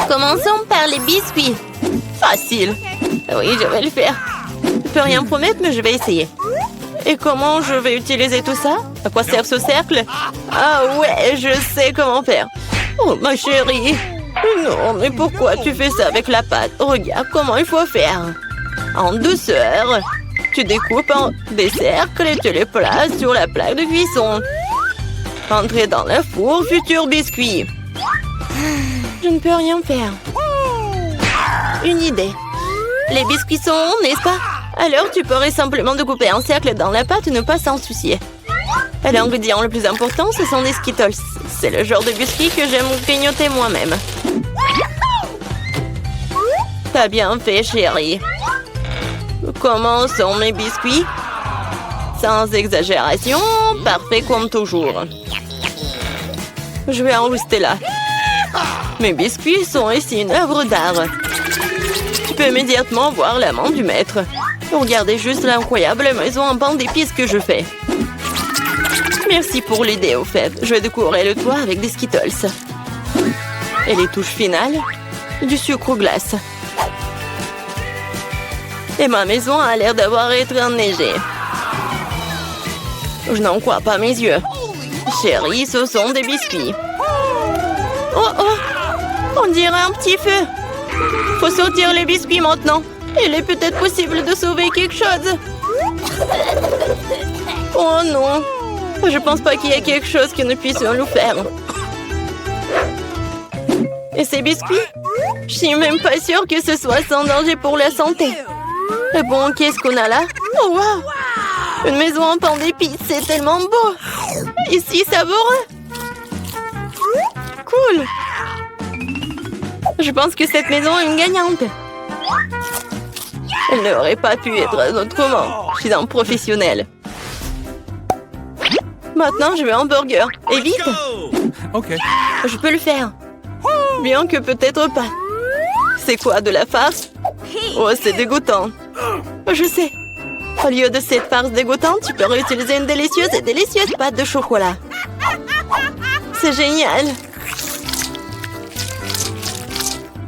Commençons par les biscuits. Facile. Oui, je vais le faire. Je peux rien promettre, mais je vais essayer. Et comment je vais utiliser tout ça? À quoi sert ce cercle? Ah ouais, je sais comment faire. Oh, ma chérie. Non, mais pourquoi tu fais ça avec la pâte? Regarde comment il faut faire. En douceur. Tu découpes en des cercles et tu les places sur la plaque de cuisson. Entrez dans le four, futur biscuit. Je ne peux rien faire. Une idée. Les biscuits sont ronds, n'est-ce pas? Alors tu pourrais simplement découper un cercle dans la pâte et ne pas s'en soucier. Et l'ingrédient le plus important, ce sont des Skittles. C'est le genre de biscuits que j'aime grignoter moi-même. T'as bien fait, chérie. Comment sont mes biscuits? Sans exagération, parfait comme toujours. Je vais en rester là. Mes biscuits sont ici une œuvre d'art. Tu peux immédiatement voir la main du maître. Regardez juste l'incroyable maison en pain d'épices que je fais. Merci pour l'idée, au fait. Je vais décorer le toit avec des Skittles. Et les touches finales, du sucre glace. Et ma maison a l'air d'avoir été enneigée. Je n'en crois pas mes yeux. Chérie, ce sont des biscuits. Oh oh! On dirait un petit feu. Faut sortir les biscuits maintenant. Il est peut-être possible de sauver quelque chose. Oh non! Je pense pas qu'il y ait quelque chose que nous puissions nous faire. Et ces biscuits? Je suis même pas sûre que ce soit sans danger pour la santé. Et bon, qu'est-ce qu'on a là? Oh wow! Une maison en pain d'épices, c'est tellement beau! Ici, savoureux! Cool! Je pense que cette maison est une gagnante. Elle n'aurait pas pu être autrement. Je suis un professionnel. Maintenant, je veux un burger. Et vite! Ok. Je peux le faire. Bien que peut-être pas. C'est quoi, de la farce? Oh, c'est dégoûtant. Je sais. Au lieu de cette farce dégoûtante, tu peux réutiliser une délicieuse pâte de chocolat. C'est génial.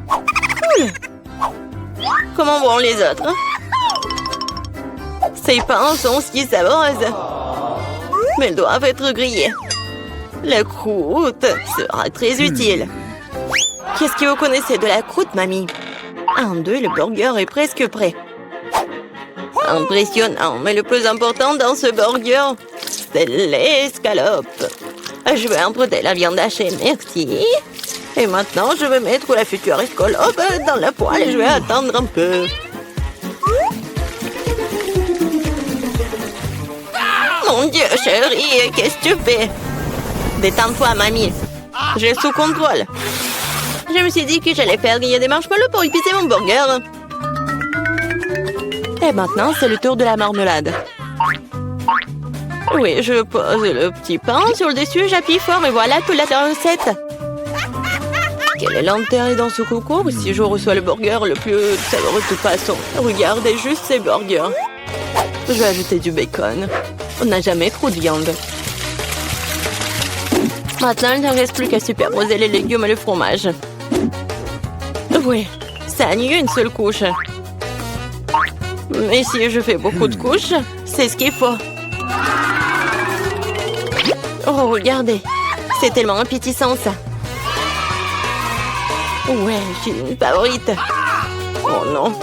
Cool. Comment vont les autres? Ces pains sont si savoureuses. Mais elles doivent être grillées. La croûte sera très utile. Qu'est-ce que vous connaissez de la croûte, mamie? 1, 2, le burger est presque prêt. Impressionnant, mais le plus important dans ce burger, c'est l'escalope. Je vais emprunter la viande hachée, merci. Et maintenant, je vais mettre la future escalope dans la poêle et je vais attendre un peu. Mon Dieu, chérie, qu'est-ce que tu fais? Détends-toi, mamie. J'ai sous contrôle. Je me suis dit que j'allais faire griller des marshmallows pour épicer mon burger. Et maintenant, c'est le tour de la marmelade. Oui, je pose le petit pain sur le dessus, j'appuie fort et voilà toute la recette. Quel est l'intérêt dans ce concours si je reçois le burger le plus savoureux de toute façon? Regardez juste ces burgers. Je vais ajouter du bacon. On n'a jamais trop de viande. Maintenant, il ne reste plus qu'à superposer les légumes et le fromage. Oui, ça annule une seule couche. Mais si je fais beaucoup de couches, c'est ce qu'il faut. Oh, regardez. C'est tellement appétissant, ça. Ouais, je suis une favorite. Oh non.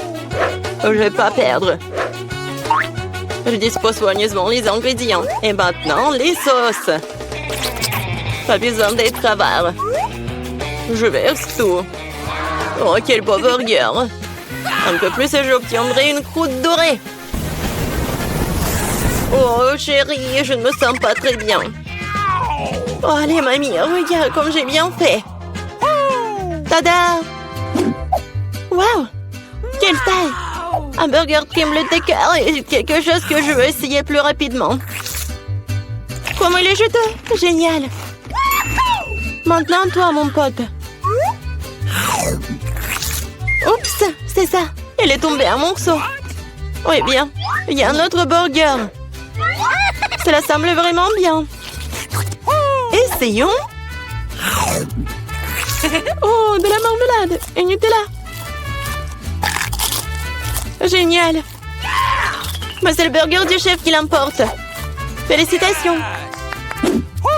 Je vais pas perdre. Je dispose soigneusement les ingrédients. Et maintenant, les sauces. Pas besoin d'être avare. Je verse tout. Oh, quel beau burger. Un peu plus et j'obtiendrai une croûte dorée. Oh, chérie, je ne me sens pas très bien. Oh, allez, mamie, regarde comme j'ai bien fait. Tada! Wow! Quelle taille! Un burger Triple Decker est quelque chose que je veux essayer plus rapidement. Comment il est juteux! Génial! Maintenant, toi, mon pote. Oups, c'est ça. Il est tombé un morceau. Oui, bien. Il y a un autre burger. Cela semble vraiment bien. Essayons. Oh, de la marmelade et Nutella. Génial. Mais c'est le burger du chef qui l'emporte. Félicitations.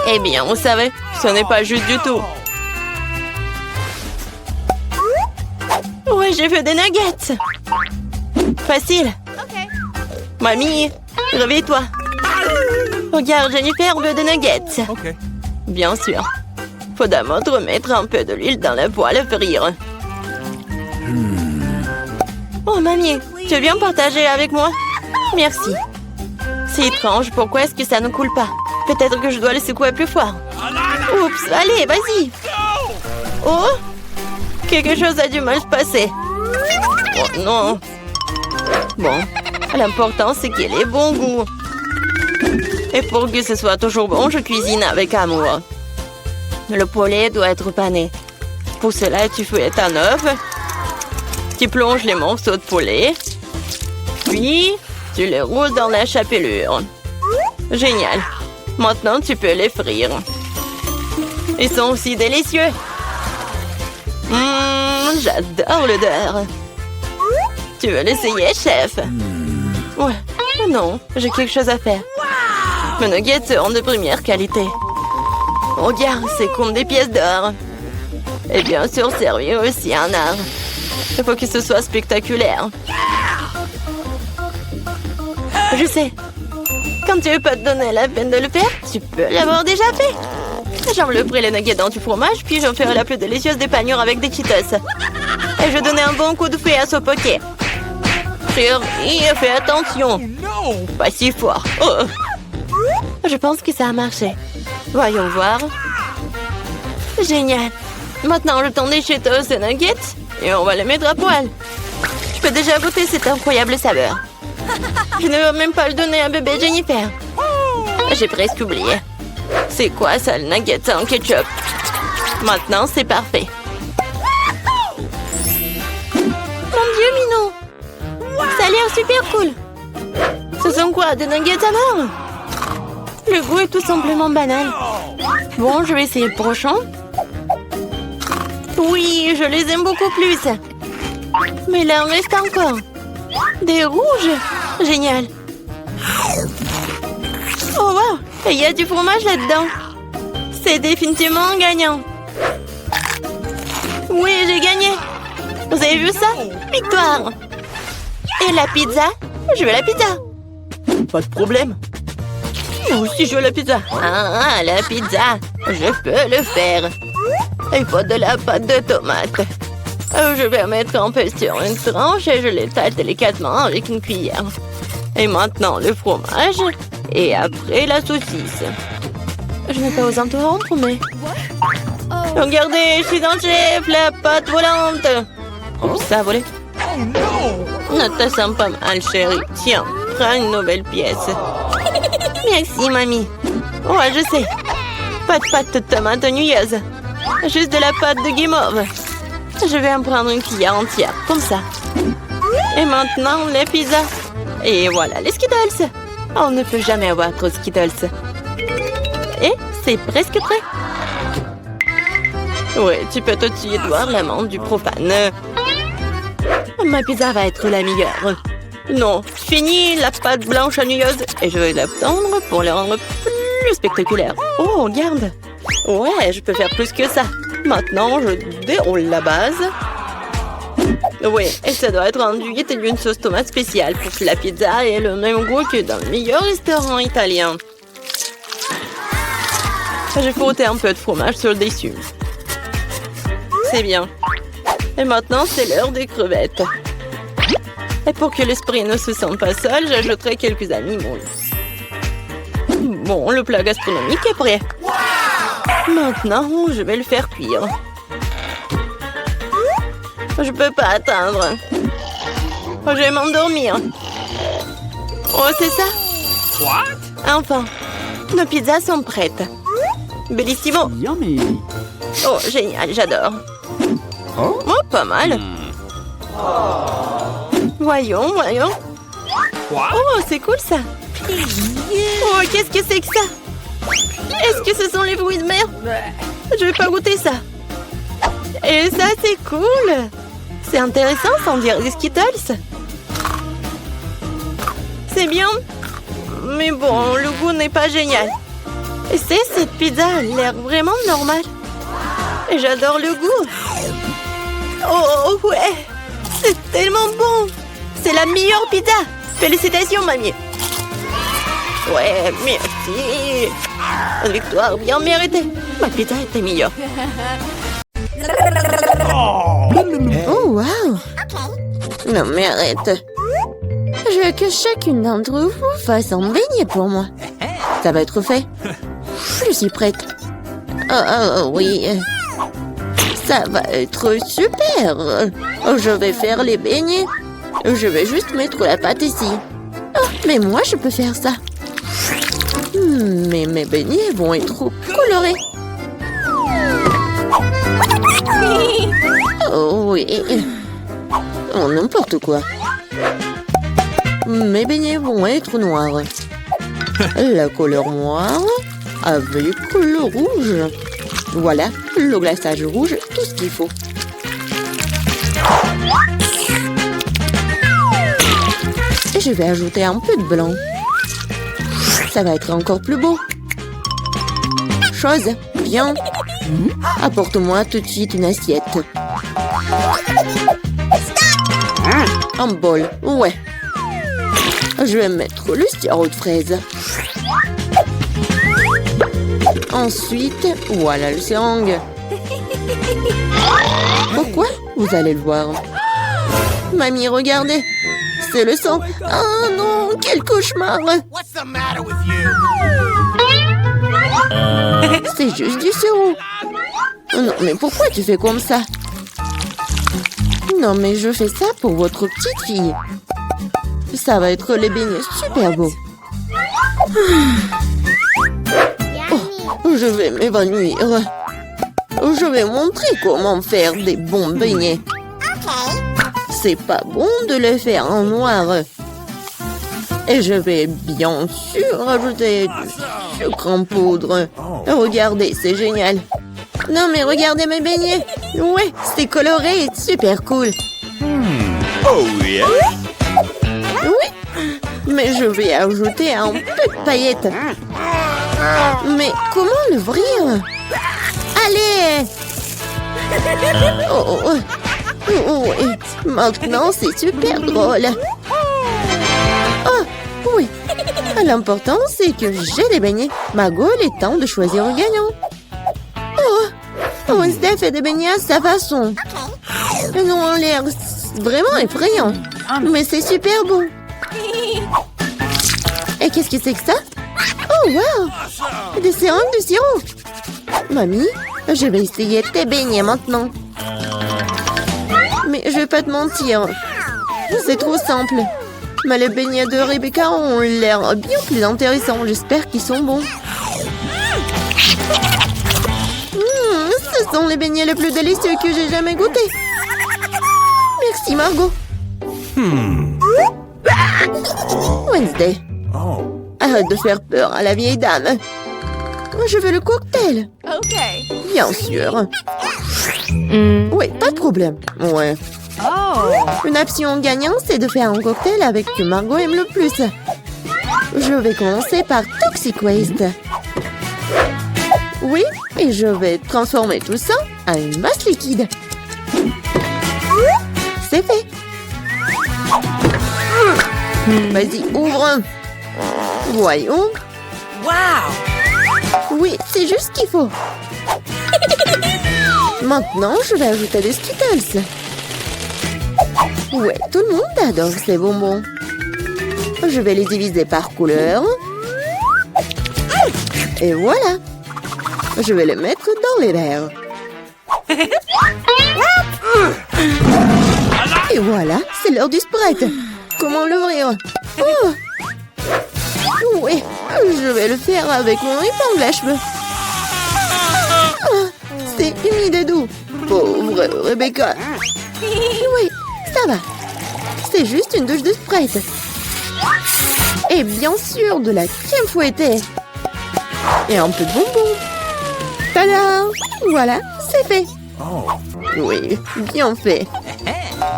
Eh bien, vous savez, ce n'est pas juste du tout. Ouais, j'ai fait des nuggets. Facile. Mamie, réveille-toi. Regarde, Jennifer veut des nuggets. Bien sûr. Faut d'abord remettre un peu de l'huile dans la poêle à frire. Oh, mamie, tu veux bien partager avec moi? Merci. C'est étrange, pourquoi est-ce que ça ne coule pas? Peut-être que je dois le secouer plus fort. Oups, allez, vas-y. Oh, quelque chose a dû mal se passer. Oh non. Bon, l'important c'est qu'il ait bon goût. Et pour que ce soit toujours bon, je cuisine avec amour. Le poulet doit être pané. Pour cela, tu fouettes un œuf. Tu plonges les morceaux de poulet. Puis, tu les roules dans la chapelure. Génial. Maintenant, tu peux les frire. Ils sont aussi délicieux. J'adore l'odeur. Tu veux l'essayer, chef? Ouais. Non, j'ai quelque chose à faire. Mes nuggets seront de première qualité. Regarde, c'est comme des pièces d'or. Et bien sûr, servir aussi un art. Il faut que ce soit spectaculaire. Je sais. Quand tu veux pas te donner la peine de le faire, tu peux l'avoir déjà fait. J'envelopperai les nuggets dans du fromage, puis j'en ferai la plus délicieuse des panures avec des Cheetos. Et je donnerai un bon coup de fouet à ce poké. Chérie, fais attention. Pas si fort. Oh. Je pense que ça a marché. Voyons voir. Génial. Maintenant, le temps des Cheetos et nuggets. Et on va les mettre à poil. Je peux déjà goûter cette incroyable saveur. Je ne veux même pas le donner à bébé Jennifer. J'ai presque oublié. C'est quoi ça, le nugget en ketchup? Maintenant, c'est parfait. Mon Dieu, Minou! Ça a l'air super cool. Ce sont quoi, des nuggets à mort? Le goût est tout simplement banal. Bon, je vais essayer le prochain. Oui, je les aime beaucoup plus. Mais là, il en reste encore. Des rouges. Génial. Oh, wow. Et il y a du fromage là-dedans. C'est définitivement gagnant. Oui, j'ai gagné. Vous avez vu ça? Victoire. Et la pizza? Je veux la pizza. Pas de problème. Moi aussi, je veux la pizza. Ah, la pizza. Je peux le faire. Il faut de la pâte de tomate. Je vais mettre un peu sur une tranche et je l'étale délicatement avec une cuillère. Et maintenant, le fromage. Et après, la saucisse. Je n'ai pas osé interrompre, mais... Regardez, je suis un chef, la pâte volante. Oh, ça a volé. Ne te sens pas mal, chérie. Tiens, prends une nouvelle pièce. Merci, mamie. Ouais, je sais. Pas de pâte de tomate ennuyeuses. Juste de la pâte de guimauve. Je vais en prendre une cuillère entière, comme ça. Et maintenant, les pizzas. Et voilà, les Skittles. On ne peut jamais avoir trop de Skittles. Et c'est presque prêt. Oui, tu peux tout de suite voir l'amande du profane. Ma pizza va être la meilleure. Non, fini la pâte blanche ennuyeuse. Et je vais la tendre pour la rendre plus spectaculaire. Oh, regarde. Ouais, je peux faire plus que ça. Maintenant, je déroule la base. Oui, et ça doit être enduit d'une sauce tomate spéciale pour que la pizza ait le même goût que dans le meilleur restaurant italien. J'ai frotté un peu de fromage sur le dessus. C'est bien. Et maintenant, c'est l'heure des crevettes. Et pour que l'esprit ne se sente pas seul, j'ajouterai quelques amis moules. Bon, le plat gastronomique est prêt. Maintenant, je vais le faire cuire. Je peux pas attendre. Je vais m'endormir. Oh, c'est ça? Enfin, nos pizzas sont prêtes. Bellissimo. Oh, génial, j'adore. Oh, pas mal. Voyons, voyons. Oh, c'est cool ça. Oh, qu'est-ce que c'est que ça? Est-ce que ce sont les fruits de mer? Je vais pas goûter ça. Et ça, c'est cool. C'est intéressant sans dire des Skittles. C'est bien. Mais bon, le goût n'est pas génial. Et cette pizza a l'air vraiment normale. Et j'adore le goût. Oh ouais, c'est tellement bon. C'est la meilleure pizza. Félicitations, mamie. Ouais, merci. Une victoire bien méritée. Ma pizza était meilleure. Oh, wow. Non, mais arrête. Je veux que chacune d'entre vous fasse un beignet pour moi. Ça va être fait. Je suis prête. Oui. Ça va être super. Je vais faire les beignets. Je vais juste mettre la pâte ici. Oh, mais moi, je peux faire ça. Mais mes beignets vont être trop colorés. Oh oui. Oh, n'importe quoi. Mes beignets vont être noirs. La couleur noire avec le rouge. Voilà, le glaçage rouge, tout ce qu'il faut. Et je vais ajouter un peu de blanc. Ça va être encore plus beau. Chose, viens. Apporte-moi tout de suite une assiette. Un bol, ouais. Je vais mettre le sirop de fraise. Ensuite, voilà le seringue. Pourquoi? Vous allez le voir. Mamie, regardez. C'est le sang. Oh non, quel cauchemar. C'est juste du sirop. Non, mais pourquoi tu fais comme ça? Non, mais je fais ça pour votre petite fille. Ça va être les beignets super beaux. Oh, je vais m'évanouir. Je vais montrer comment faire des bons beignets. C'est pas bon de les faire en noir. Et je vais bien sûr ajouter du sucre en poudre. Regardez, c'est génial. Non, mais regardez mes beignets. Ouais, c'est coloré et super cool. Oh yeah. Oui, mais je vais ajouter un peu de paillettes. Mais comment l'ouvrir? Allez! Oui. Maintenant, c'est super drôle. Oh, oui. L'important, c'est que j'ai des beignets. Margot, il est temps de choisir un gagnant. Oh, Wednesday fait des beignets à sa façon. Ils ont l'air vraiment effrayants. Mais c'est super bon. Et qu'est-ce que c'est que ça? Oh, wow! Des seringues de sirop. Mamie, je vais essayer tes beignets maintenant. Mais je vais pas te mentir. C'est trop simple. Mais les beignets de Rebecca ont l'air bien plus intéressants. J'espère qu'ils sont bons. Ce sont les beignets les plus délicieux que j'ai jamais goûtés. Merci, Margot. Wednesday. Arrête de faire peur à la vieille dame. Je veux le cocktail. Ok. Bien sûr. Oui, pas de problème. Ouais. Une option gagnante, c'est de faire un cocktail avec ce que Margot aime le plus. Je vais commencer par Toxic Waste. Oui, et je vais transformer tout ça en une masse liquide. C'est fait. Vas-y, ouvre. Voyons. Wow! Oui, c'est juste ce qu'il faut. Maintenant, je vais ajouter des Skittles. Ouais, tout le monde adore ces bonbons. Je vais les diviser par couleur. Et voilà. Je vais les mettre dans les verres. Et voilà, c'est l'heure du Sprite. Comment l'ouvrir? Oh! Oui, je vais le faire avec mon épingle à cheveux. Oh, c'est humide et doux. Pauvre Rebecca. Oui, ça va. C'est juste une douche de Sprite. Et bien sûr, de la crème fouettée. Et un peu de bonbons. Tada! Voilà, c'est fait. Oui, bien fait.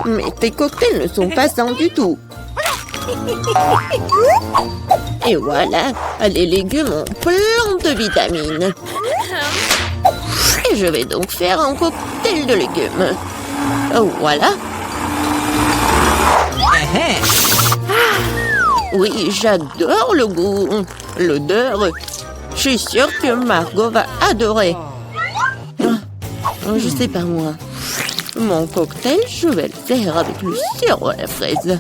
Mais tes cocktails ne sont pas sains du tout. Et voilà, les légumes ont plein de vitamines. Et je vais donc faire un cocktail de légumes. Voilà. Oui, j'adore le goût, l'odeur. Je suis sûre que Margot va adorer. Je sais pas moi. Mon cocktail, je vais le faire avec le sirop à la fraise.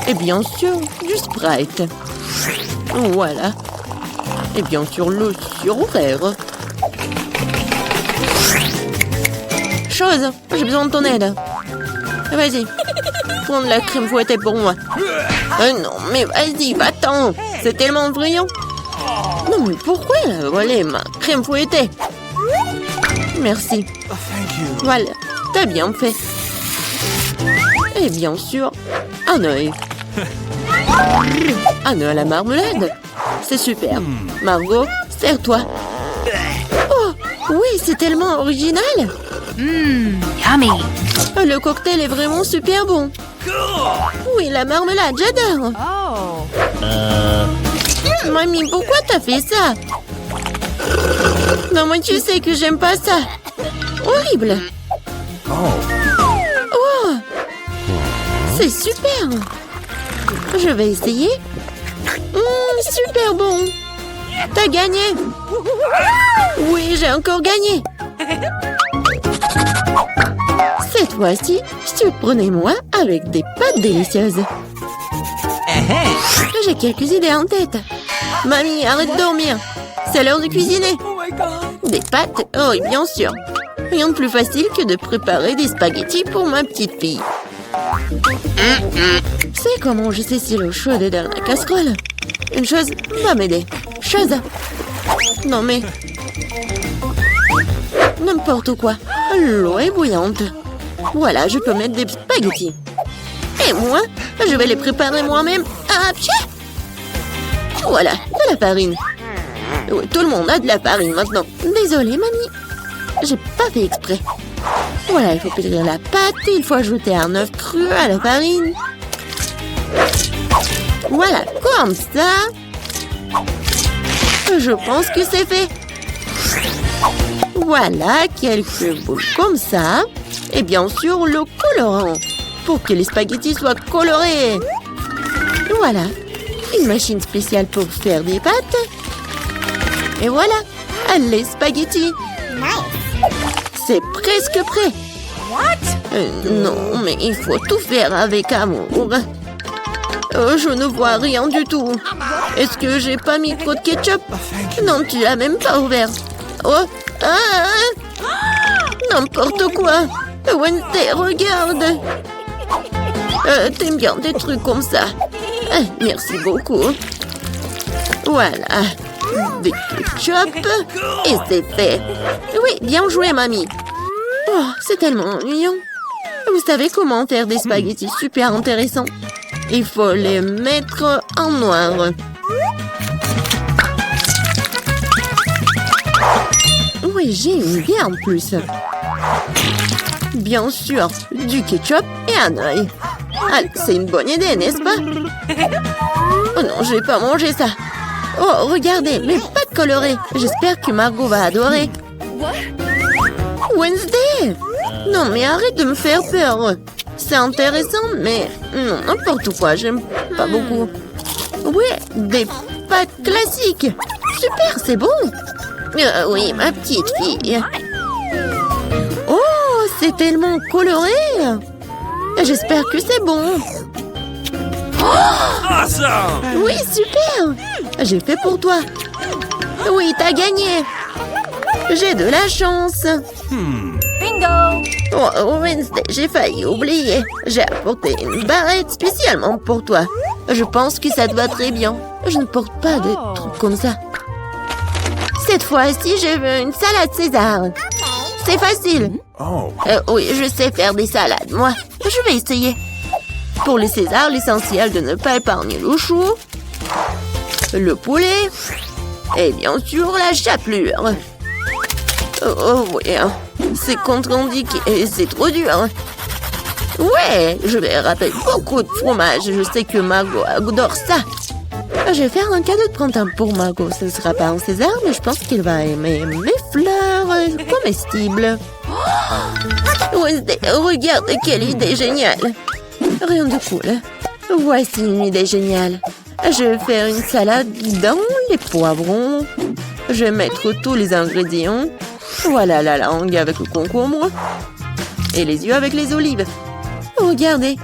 Et bien sûr, du Sprite. Voilà. Et bien sûr, le sirop vert. Chose, j'ai besoin de ton aide. Vas-y, prends de la crème fouettée pour moi. Non, mais vas-y, va-t'en. C'est tellement brillant. Non, mais pourquoi elle a volé ma crème fouettée? Merci. Voilà, t'as bien fait. Et bien sûr, un œil. Un œil à la marmelade. C'est super. Margot, sers-toi. Oh, oui, c'est tellement original. Yummy. Le cocktail est vraiment super bon. Oui, la marmelade, j'adore. Mamie, pourquoi t'as fait ça? Non, moi, tu sais que j'aime pas ça. Horrible. Oh, c'est super. Je vais essayer. Super bon. T'as gagné. Oui, j'ai encore gagné. Cette fois-ci, surprenez-moi avec des pâtes délicieuses. J'ai quelques idées en tête. Mamie, arrête de dormir. C'est l'heure de cuisiner. Des pâtes? Oh, oui, bien sûr. Rien de plus facile que de préparer des spaghettis pour ma petite fille. C'est comment je sais si l'eau chaude est dans la casserole? Une chose va m'aider. Chose. Non mais... N'importe quoi. L'eau est bouillante. Voilà, je peux mettre des spaghettis. Et moi, je vais les préparer moi-même. Ah, pied! Voilà, de la farine. Oui, tout le monde a de la farine maintenant. Désolée, mamie. J'ai pas fait exprès. Voilà, il faut pétrir la pâte. Il faut ajouter un œuf cru à la farine. Voilà, comme ça. Je pense que c'est fait. Voilà, quelques boules comme ça. Et bien sûr, le colorant. Pour que les spaghettis soient colorés. Voilà, une machine spéciale pour faire des pâtes. Et voilà, les spaghettis. C'est presque prêt. Non, mais il faut tout faire avec amour. Je ne vois rien du tout. Est-ce que j'ai pas mis trop de ketchup? Non, tu l'as même pas ouvert. Oh, n'importe quoi. Wednesday, regarde. T'aimes bien des trucs comme ça. Merci beaucoup. Voilà. Des ketchup. Et c'est fait. Oui, bien joué, mamie. Oh, c'est tellement ennuyant. Vous savez comment faire des spaghettis super intéressants? Il faut les mettre en noir. Oui, j'ai une idée en plus. Bien sûr, du ketchup et un œil. Allez, c'est une bonne idée, n'est-ce pas? Oh non, je vais pas manger ça. Oh, regardez, mes pâtes colorées. J'espère que Margot va adorer. Wednesday! Non, mais arrête de me faire peur. C'est intéressant, mais non, n'importe quoi, j'aime pas beaucoup. Ouais, des pâtes classiques. Super, c'est bon. Oui, ma petite fille. Oh, c'est tellement coloré. J'espère que c'est bon. Oh, oui, super. J'ai fait pour toi. Oui, t'as gagné. J'ai de la chance. Bingo! Oh, Wednesday, j'ai failli oublier. J'ai apporté une barrette spécialement pour toi. Je pense que ça te va très bien. Je ne porte pas de trucs comme ça. Cette fois-ci, je veux une salade César. C'est facile. Oui, je sais faire des salades, moi. Je vais essayer. Pour les Césars, l'essentiel de ne pas épargner le chou, le poulet et bien sûr la chapelure. Oh oui, C'est contre-indiqué et c'est trop dur. Ouais, je vais râper beaucoup de fromage. Je sais que Margot adore ça. Je vais faire un cadeau de printemps pour Margot. Ce ne sera pas un César, mais je pense qu'il va aimer mes fleurs comestibles. Wednesday, regarde quelle idée géniale. Rien de cool. Voici une idée géniale. Je vais faire une salade dans les poivrons. Je vais mettre tous les ingrédients. Voilà la langue avec le concombre. Et les yeux avec les olives. Regardez,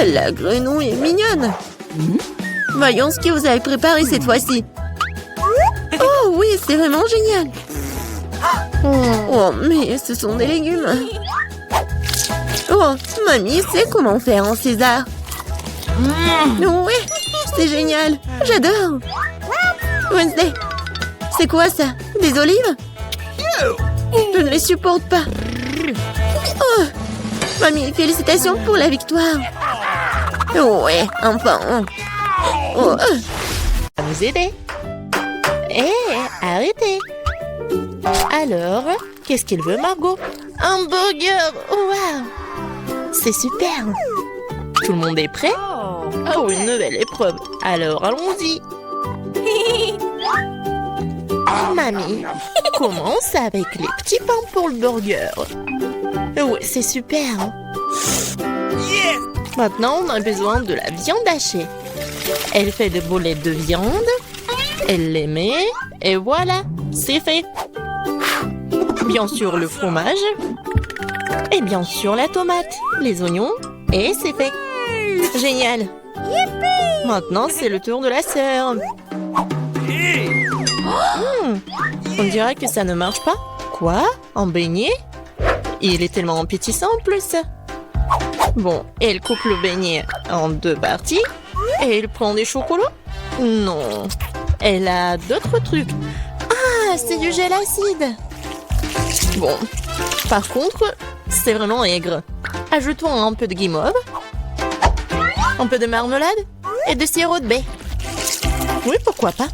la grenouille est mignonne. Voyons ce que vous avez préparé cette fois-ci. Oh oui, c'est vraiment génial. Oh, mais ce sont des légumes. Oh, mamie sait comment faire un César. Oui, c'est génial. J'adore. Wednesday, c'est quoi ça? Des olives? Je ne les supporte pas. Oh, mamie, félicitations pour la victoire. Ouais, enfin. Oh. Va nous aider. Hé, arrêtez. Alors, qu'est-ce qu'il veut, Margot? Un burger. Waouh. C'est super. Tout le monde est prêt? Oh, une nouvelle épreuve. Alors, allons-y. Mamie, commence avec les petits pains pour le burger. Ouais, c'est super. Maintenant, on a besoin de la viande hachée. Elle fait des boulettes de viande. Elle les met. Et voilà, c'est fait. Bien sûr, le fromage. Et bien sûr, la tomate, les oignons. Et c'est fait. Génial. Maintenant, c'est le tour de la sœur. On dirait que ça ne marche pas. Quoi? Un beignet? Il est tellement appétissant en plus. Bon, elle coupe le beignet en 2 parties. Et elle prend des chocolats? Non. Elle a d'autres trucs. Ah, c'est du gel acide. Bon, par contre, c'est vraiment aigre. Ajoutons un peu de guimauve. Un peu de marmelade. Et de sirop de baie. Oui, pourquoi pas.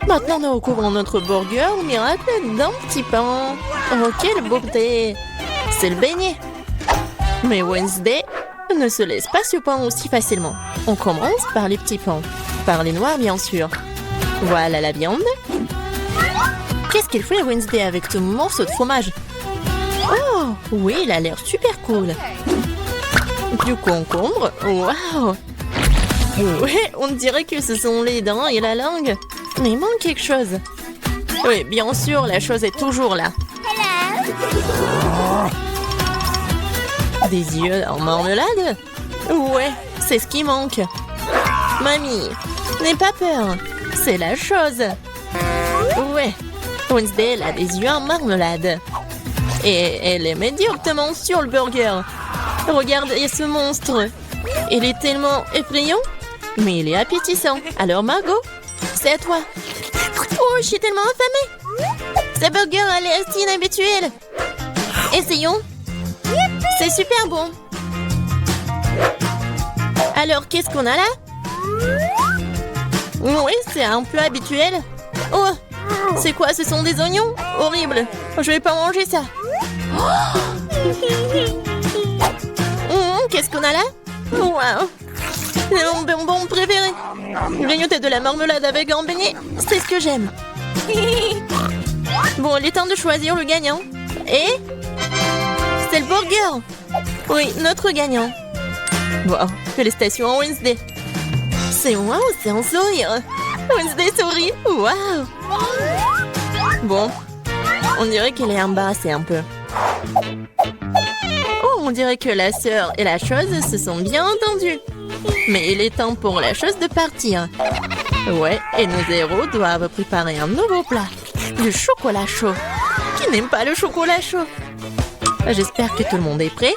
Maintenant, nous recouvrons notre burger au miracle d'un petit pain. Oh, quelle beauté! C'est le beignet. Mais Wednesday ne se laisse pas surprendre aussi facilement. On commence par les petits pains. Par les noirs, bien sûr. Voilà la viande. Qu'est-ce qu'il fait Wednesday avec ce morceau de fromage? Oh, oui, il a l'air super cool. Du concombre. Waouh! Oui, on dirait que ce sont les dents et la langue. Mais il manque quelque chose. Oui, bien sûr, la chose est toujours là. Des yeux en marmelade? Ouais, c'est ce qui manque. Mamie, n'aie pas peur. C'est la chose. Ouais, Wednesday, elle a des yeux en marmelade. Et elle les met directement sur le burger. Regardez ce monstre. Il est tellement effrayant, mais il est appétissant. Alors Margot, c'est à toi. Oh, je suis tellement affamée. Ce burger a l'air si inhabituel. Essayons. C'est super bon. Alors, qu'est-ce qu'on a là? Oui, c'est un peu habituel. Oh, c'est quoi? Ce sont des oignons? Horrible. Je vais pas manger ça. Qu'est-ce qu'on a là? Waouh! C'est mon bonbon préféré. Grignoter de la marmelade avec un beignet, c'est ce que j'aime. Bon, il est temps de choisir le gagnant. Et c'est le burger. Oui, notre gagnant. Wow, félicitations à Wednesday. C'est wow, c'est un sourire. Wednesday sourit. Wow. Bon, on dirait qu'elle est embarrassée un peu. Oh, on dirait que la sœur et la chose se sont bien entendues. Mais il est temps pour la chose de partir. Ouais, et nos héros doivent préparer un nouveau plat. Du chocolat chaud. Qui n'aime pas le chocolat chaud? J'espère que tout le monde est prêt.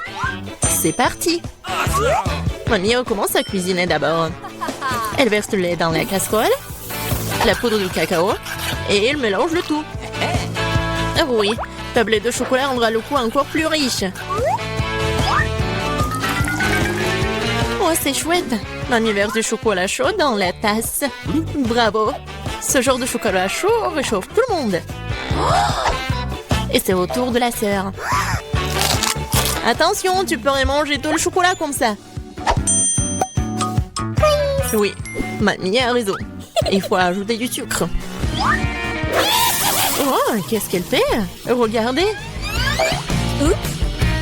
C'est parti. Mamie commence à cuisiner d'abord. Elle verse le lait dans la casserole, la poudre de cacao, et elle mélange le tout. Ah oui, tablette de chocolat rendra le goût encore plus riche. Oh, c'est chouette. Mamie verse du chocolat chaud dans la tasse. Bravo. Ce genre de chocolat chaud réchauffe tout le monde. Et c'est au tour de la sœur. Attention, tu pourrais manger tout le chocolat comme ça. Oui, mamie a raison. Il faut ajouter du sucre. Oh, qu'est-ce qu'elle fait? Regardez.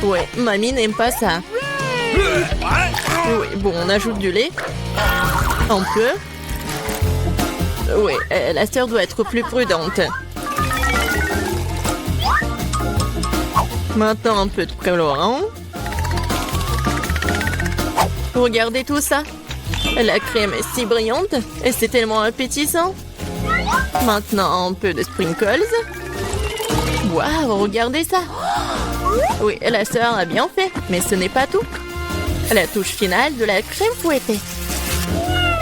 Ouais, mamie n'aime pas ça. Oui, bon, on ajoute du lait. Un peu. Oui, la sœur doit être plus prudente. Maintenant, un peu de colorant. Regardez tout ça. La crème est si brillante et c'est tellement appétissant. Maintenant, un peu de sprinkles. Waouh, regardez ça. Oui, la sœur a bien fait, mais ce n'est pas tout. La touche finale de la crème fouettée.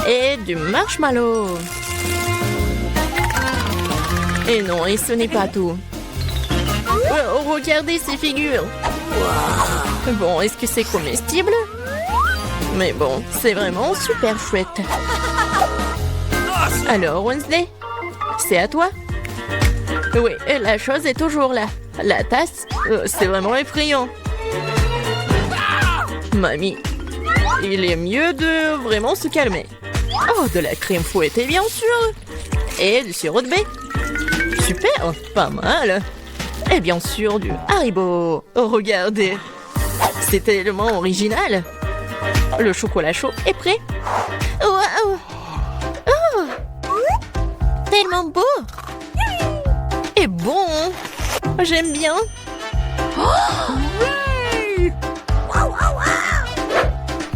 Et du marshmallow. Et non, et ce n'est pas tout. Oh, regardez ces figures. Bon, est-ce que c'est comestible? Mais bon, c'est vraiment super chouette. Alors, Wednesday, c'est à toi. Oui, et la chose est toujours là. La tasse, c'est vraiment effrayant. Mamie, il est mieux de vraiment se calmer. Oh, de la crème fouettée, bien sûr. Et du sirop de baie. Super, pas mal. Et bien sûr, du Haribo. Oh, regardez. C'est tellement original. Le chocolat chaud est prêt. Waouh! Oh! Tellement beau! Et bon! J'aime bien.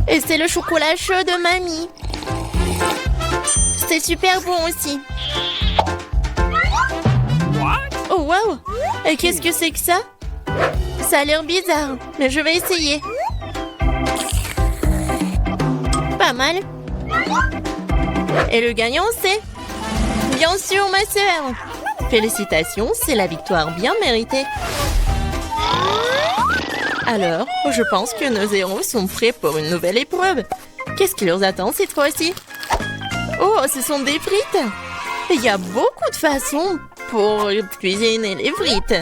Et c'est le chocolat chaud de mamie. C'est super bon aussi. Oh waouh! Et qu'est-ce que c'est que ça? Ça a l'air bizarre, mais je vais essayer. Pas mal. Et le gagnant, c'est... Bien sûr, ma sœur. Félicitations, c'est la victoire bien méritée. Alors, je pense que nos héros sont prêts pour une nouvelle épreuve. Qu'est-ce qui leur attend cette fois-ci? Oh, ce sont des frites. Il y a beaucoup de façons pour cuisiner les frites.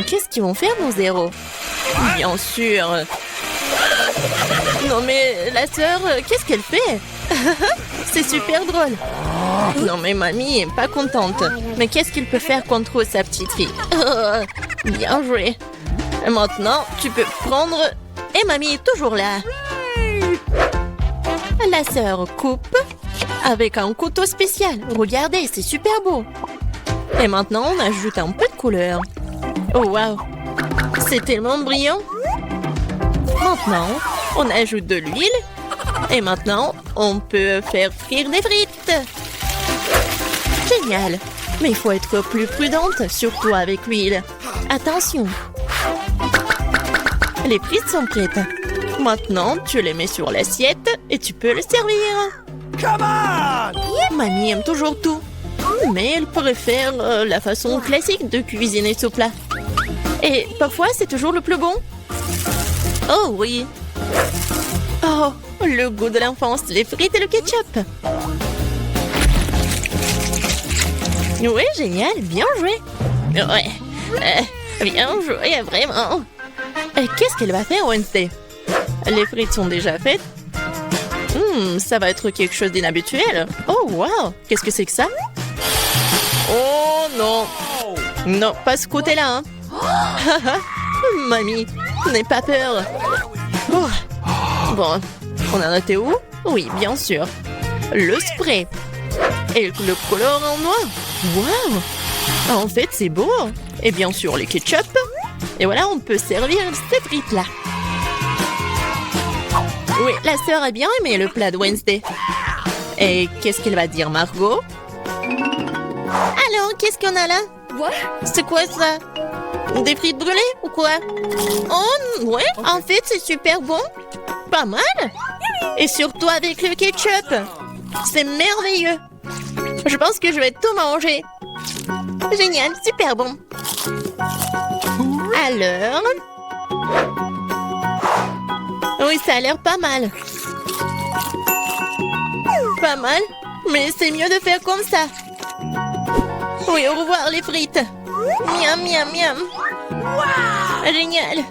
Qu'est-ce qu'ils vont faire, nos héros? Bien sûr. Non mais, la sœur, qu'est-ce qu'elle fait? C'est super drôle. Non mais mamie est pas contente. Mais qu'est-ce qu'il peut faire contre sa petite fille? Bien joué. Et maintenant, tu peux prendre... Et mamie est toujours là. La sœur coupe avec un couteau spécial. Regardez, c'est super beau. Et maintenant, on ajoute un peu de couleur. Oh waouh, c'est tellement brillant. Maintenant, on ajoute de l'huile. Et maintenant, on peut faire frire des frites. Génial. Mais il faut être plus prudente, surtout avec l'huile. Attention. Les frites sont prêtes. Maintenant, tu les mets sur l'assiette et tu peux les servir. Come on! Mamie aime toujours tout. Mais elle préfère la façon classique de cuisiner ce plat. Et parfois, c'est toujours le plus bon. Oh oui. Oh, le goût de l'enfance, les frites et le ketchup. Oui, génial, bien joué. Ouais, bien joué, vraiment. Qu'est-ce qu'elle va faire, Wednesday? Les frites sont déjà faites. Ça va être quelque chose d'inhabituel. Oh, wow, qu'est-ce que c'est que ça? Oh non. Non, pas ce côté-là. Hein. Mamie, n'aie pas peur. Oh. Bon, on en était où? Oui, bien sûr. Le spray. Et le colorant noir. Waouh! En fait, c'est beau. Et bien sûr, le ketchup. Et voilà, on peut servir ces frites-là. Oui, la sœur a bien aimé le plat de Wednesday. Et qu'est-ce qu'elle va dire, Margot? Alors, qu'est-ce qu'on a là? C'est quoi ça? Des frites brûlées ou quoi? Oh, ouais, en fait, c'est super bon. Pas mal. Et surtout avec le ketchup. C'est merveilleux. Je pense que je vais tout manger. Génial, super bon. Alors... Oui, ça a l'air pas mal. Pas mal, mais c'est mieux de faire comme ça. Oui, au revoir les frites. Miam, miam, miam. Génial.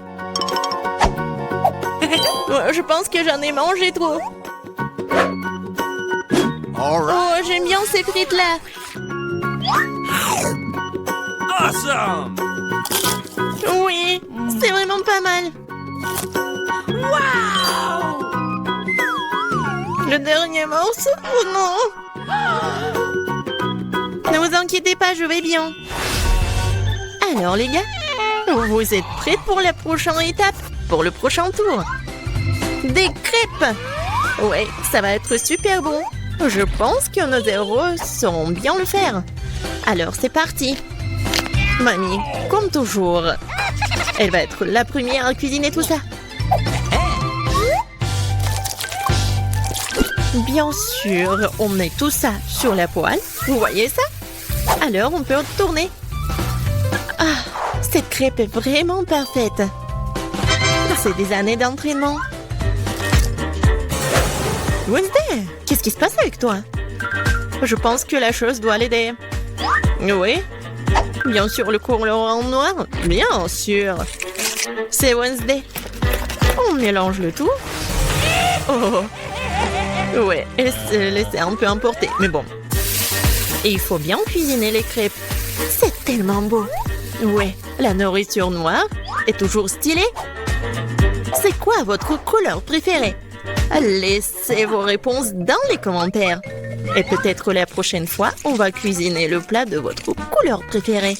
Je pense que j'en ai mangé trop. All right. Oh, j'aime bien ces frites-là. Awesome. Oui, c'est vraiment pas mal. Le dernier morceau? Oh non! Ne vous inquiétez pas, je vais bien. Alors les gars, vous êtes prêts pour la prochaine étape? Pour le prochain tour? Des crêpes! Ouais, ça va être super bon. Je pense que nos héros sauront bien le faire. Alors c'est parti. Mamie, comme toujours, elle va être la première à cuisiner tout ça. Bien sûr, on met tout ça sur la poêle. Vous voyez ça? Alors, on peut tourner. Ah, cette crêpe est vraiment parfaite. C'est des années d'entraînement. Wednesday, qu'est-ce qui se passe avec toi? Je pense que la chose doit l'aider. Oui? Bien sûr, le couleur en noir? Bien sûr. C'est Wednesday. On mélange le tout. Oh! Ouais, elle se laissait un peu emporter, mais bon. Et il faut bien cuisiner les crêpes. C'est tellement beau. Ouais, la nourriture noire est toujours stylée. C'est quoi votre couleur préférée? Laissez vos réponses dans les commentaires. Et peut-être la prochaine fois, on va cuisiner le plat de votre couleur préférée.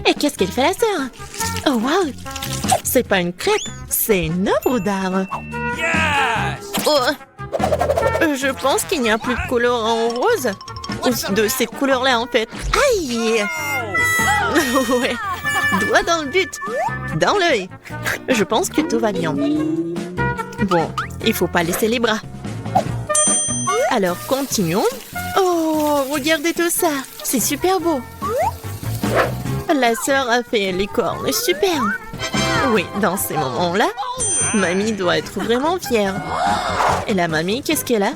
Et qu'est-ce qu'elle fait la sœur? Oh wow! C'est pas une crêpe, c'est une œuvre d'art. Yes. Oh! Je pense qu'il n'y a plus de couleur en rose. Ou de cette couleur-là, en fait. Aïe! Ouais. Doigt dans le but. Dans l'œil. Je pense que tout va bien. Bon, il faut pas laisser les bras. Alors, continuons. Oh, regardez tout ça. C'est super beau. La sœur a fait les cornes. Super. Oui, dans ces moments-là, mamie doit être vraiment fière. Et la mamie, qu'est-ce qu'elle a?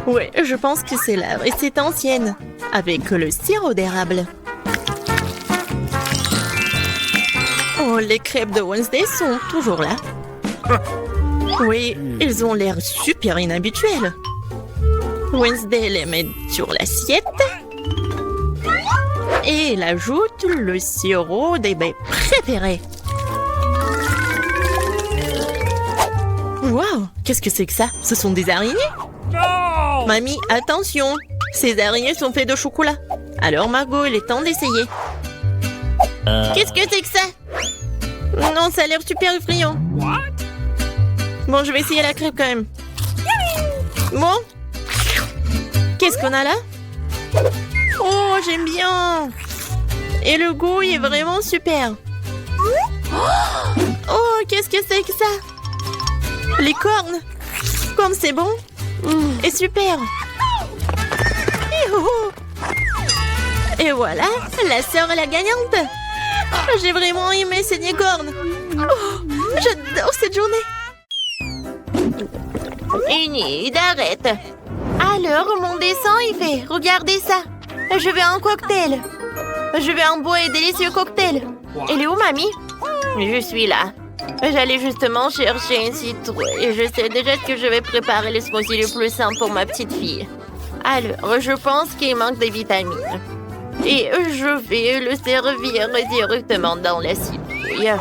Oui, je pense que c'est la recette ancienne, avec le sirop d'érable. Oh, les crêpes de Wednesday sont toujours là. Oui, ils ont l'air super inhabituels. Wednesday les met sur l'assiette. Et elle ajoute le sirop des baies préférés. Waouh, qu'est-ce que c'est que ça? Ce sont des araignées? No. Mamie, attention! Ces araignées sont faites de chocolat. Alors Margot, il est temps d'essayer. Qu'est-ce que c'est que ça? Non, ça a l'air super effrayant. Bon, je vais essayer la crêpe quand même. Bon. Qu'est-ce qu'on a là? Oh, j'aime bien. Et le goût, il est vraiment super. Oh, qu'est-ce que c'est que ça? Les cornes. Comme c'est bon. Et super. Et voilà, la sœur est la gagnante. J'ai vraiment aimé ces cornes. Oh, j'adore cette journée. Enid, arrête. Alors, mon dessin, il fait, regardez ça. Je veux un cocktail. Je veux un beau et délicieux cocktail. Elle est où, mamie? Je suis là. J'allais justement chercher une citrouille et je sais déjà que je vais préparer le smoothie le plus simple pour ma petite fille. Alors, je pense qu'il manque des vitamines. Et je vais le servir directement dans la citrouille.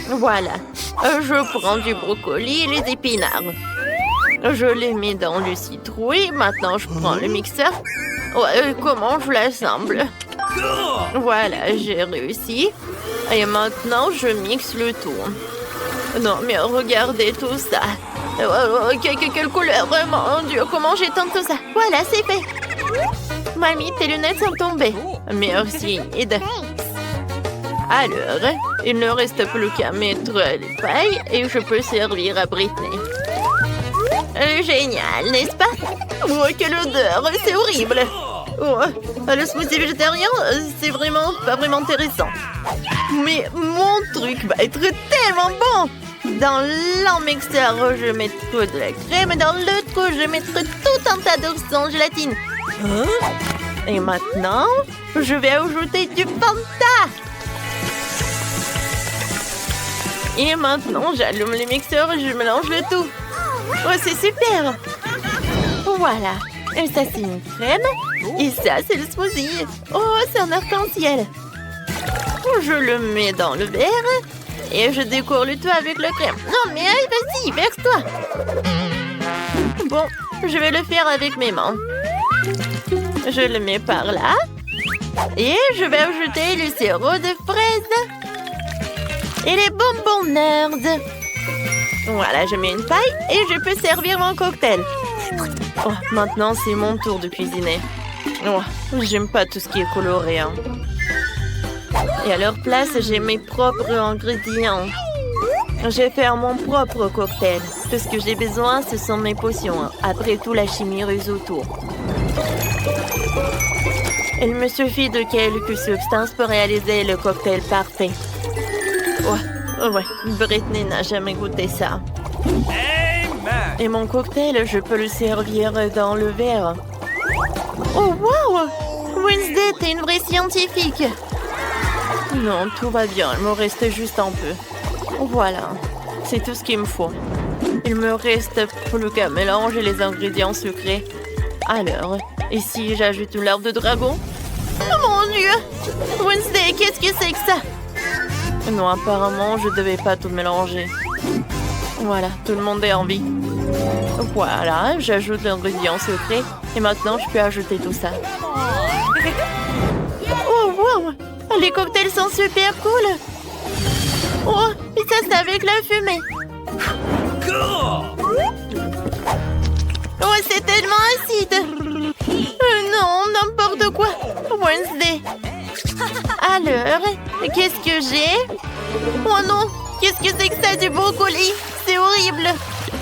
Voilà. Je prends du brocoli et les épinards. Je les mets dans le citrouille. Maintenant, je prends le mixeur. Ouais, comment je l'assemble? Voilà, j'ai réussi. Et maintenant, je mixe le tout. Non, mais regardez tout ça. Quelle couleur, mon Dieu, comment j'étends tout ça. Voilà, c'est fait. Mamie, tes lunettes sont tombées. Merci, Enid. Alors, il ne reste plus qu'à mettre les pailles et je peux servir à Britney. Génial, n'est-ce pas? Oh, quelle odeur, c'est horrible. Oh, le smoothie végétarien, c'est vraiment pas vraiment intéressant. Mais mon truc va être tellement bon. Dans l'un mixeur, je mettrai de la crème et dans l'autre, je mettrai tout un tas d'œufs en gélatine. Et maintenant, je vais ajouter du Fanta. Et maintenant, j'allume les mixeurs et je mélange le tout. Oh, c'est super. Voilà. Et ça, c'est une crème. Et ça, c'est le smoothie. Oh, c'est un arc-en-ciel. Je le mets dans le verre. Et je décore le tout avec le crème. Non, mais vas-y, verse-toi. Bon, je vais le faire avec mes mains. Je le mets par là. Et je vais ajouter le sirop de fraise. Et les bonbons nerds. Voilà, je mets une paille et je peux servir mon cocktail. Oh, maintenant, c'est mon tour de cuisiner. Oh, j'aime pas tout ce qui est coloré. Hein. Et à leur place, j'ai mes propres ingrédients. Je vais faire mon propre cocktail. Tout ce que j'ai besoin, ce sont mes potions. Après tout, la chimie ruse autour. Il me suffit de quelques substances pour réaliser le cocktail parfait. Ouais, Britney n'a jamais goûté ça. Amen. Et mon cocktail, je peux le servir dans le verre. Oh, wow! Wednesday, t'es une vraie scientifique. Non, tout va bien. Il me reste juste un peu. Voilà. C'est tout ce qu'il me faut. Il me reste plus qu'à mélanger les ingrédients sucrés. Alors, et si j'ajoute une larve de dragon? Oh mon Dieu! Wednesday, qu'est-ce que c'est que ça? Non, apparemment, je devais pas tout mélanger. Voilà, tout le monde est en vie. Voilà, j'ajoute l'ingrédient secret. Et maintenant, je peux ajouter tout ça. Oh, wow! Les cocktails sont super cool! Oh, et ça, c'est avec la fumée! Cool. Oh, c'est tellement acide! Non, n'importe quoi! Wednesday! Alors, qu'est-ce que j'ai? Oh non! Qu'est-ce que c'est que ça, du brocoli? C'est horrible!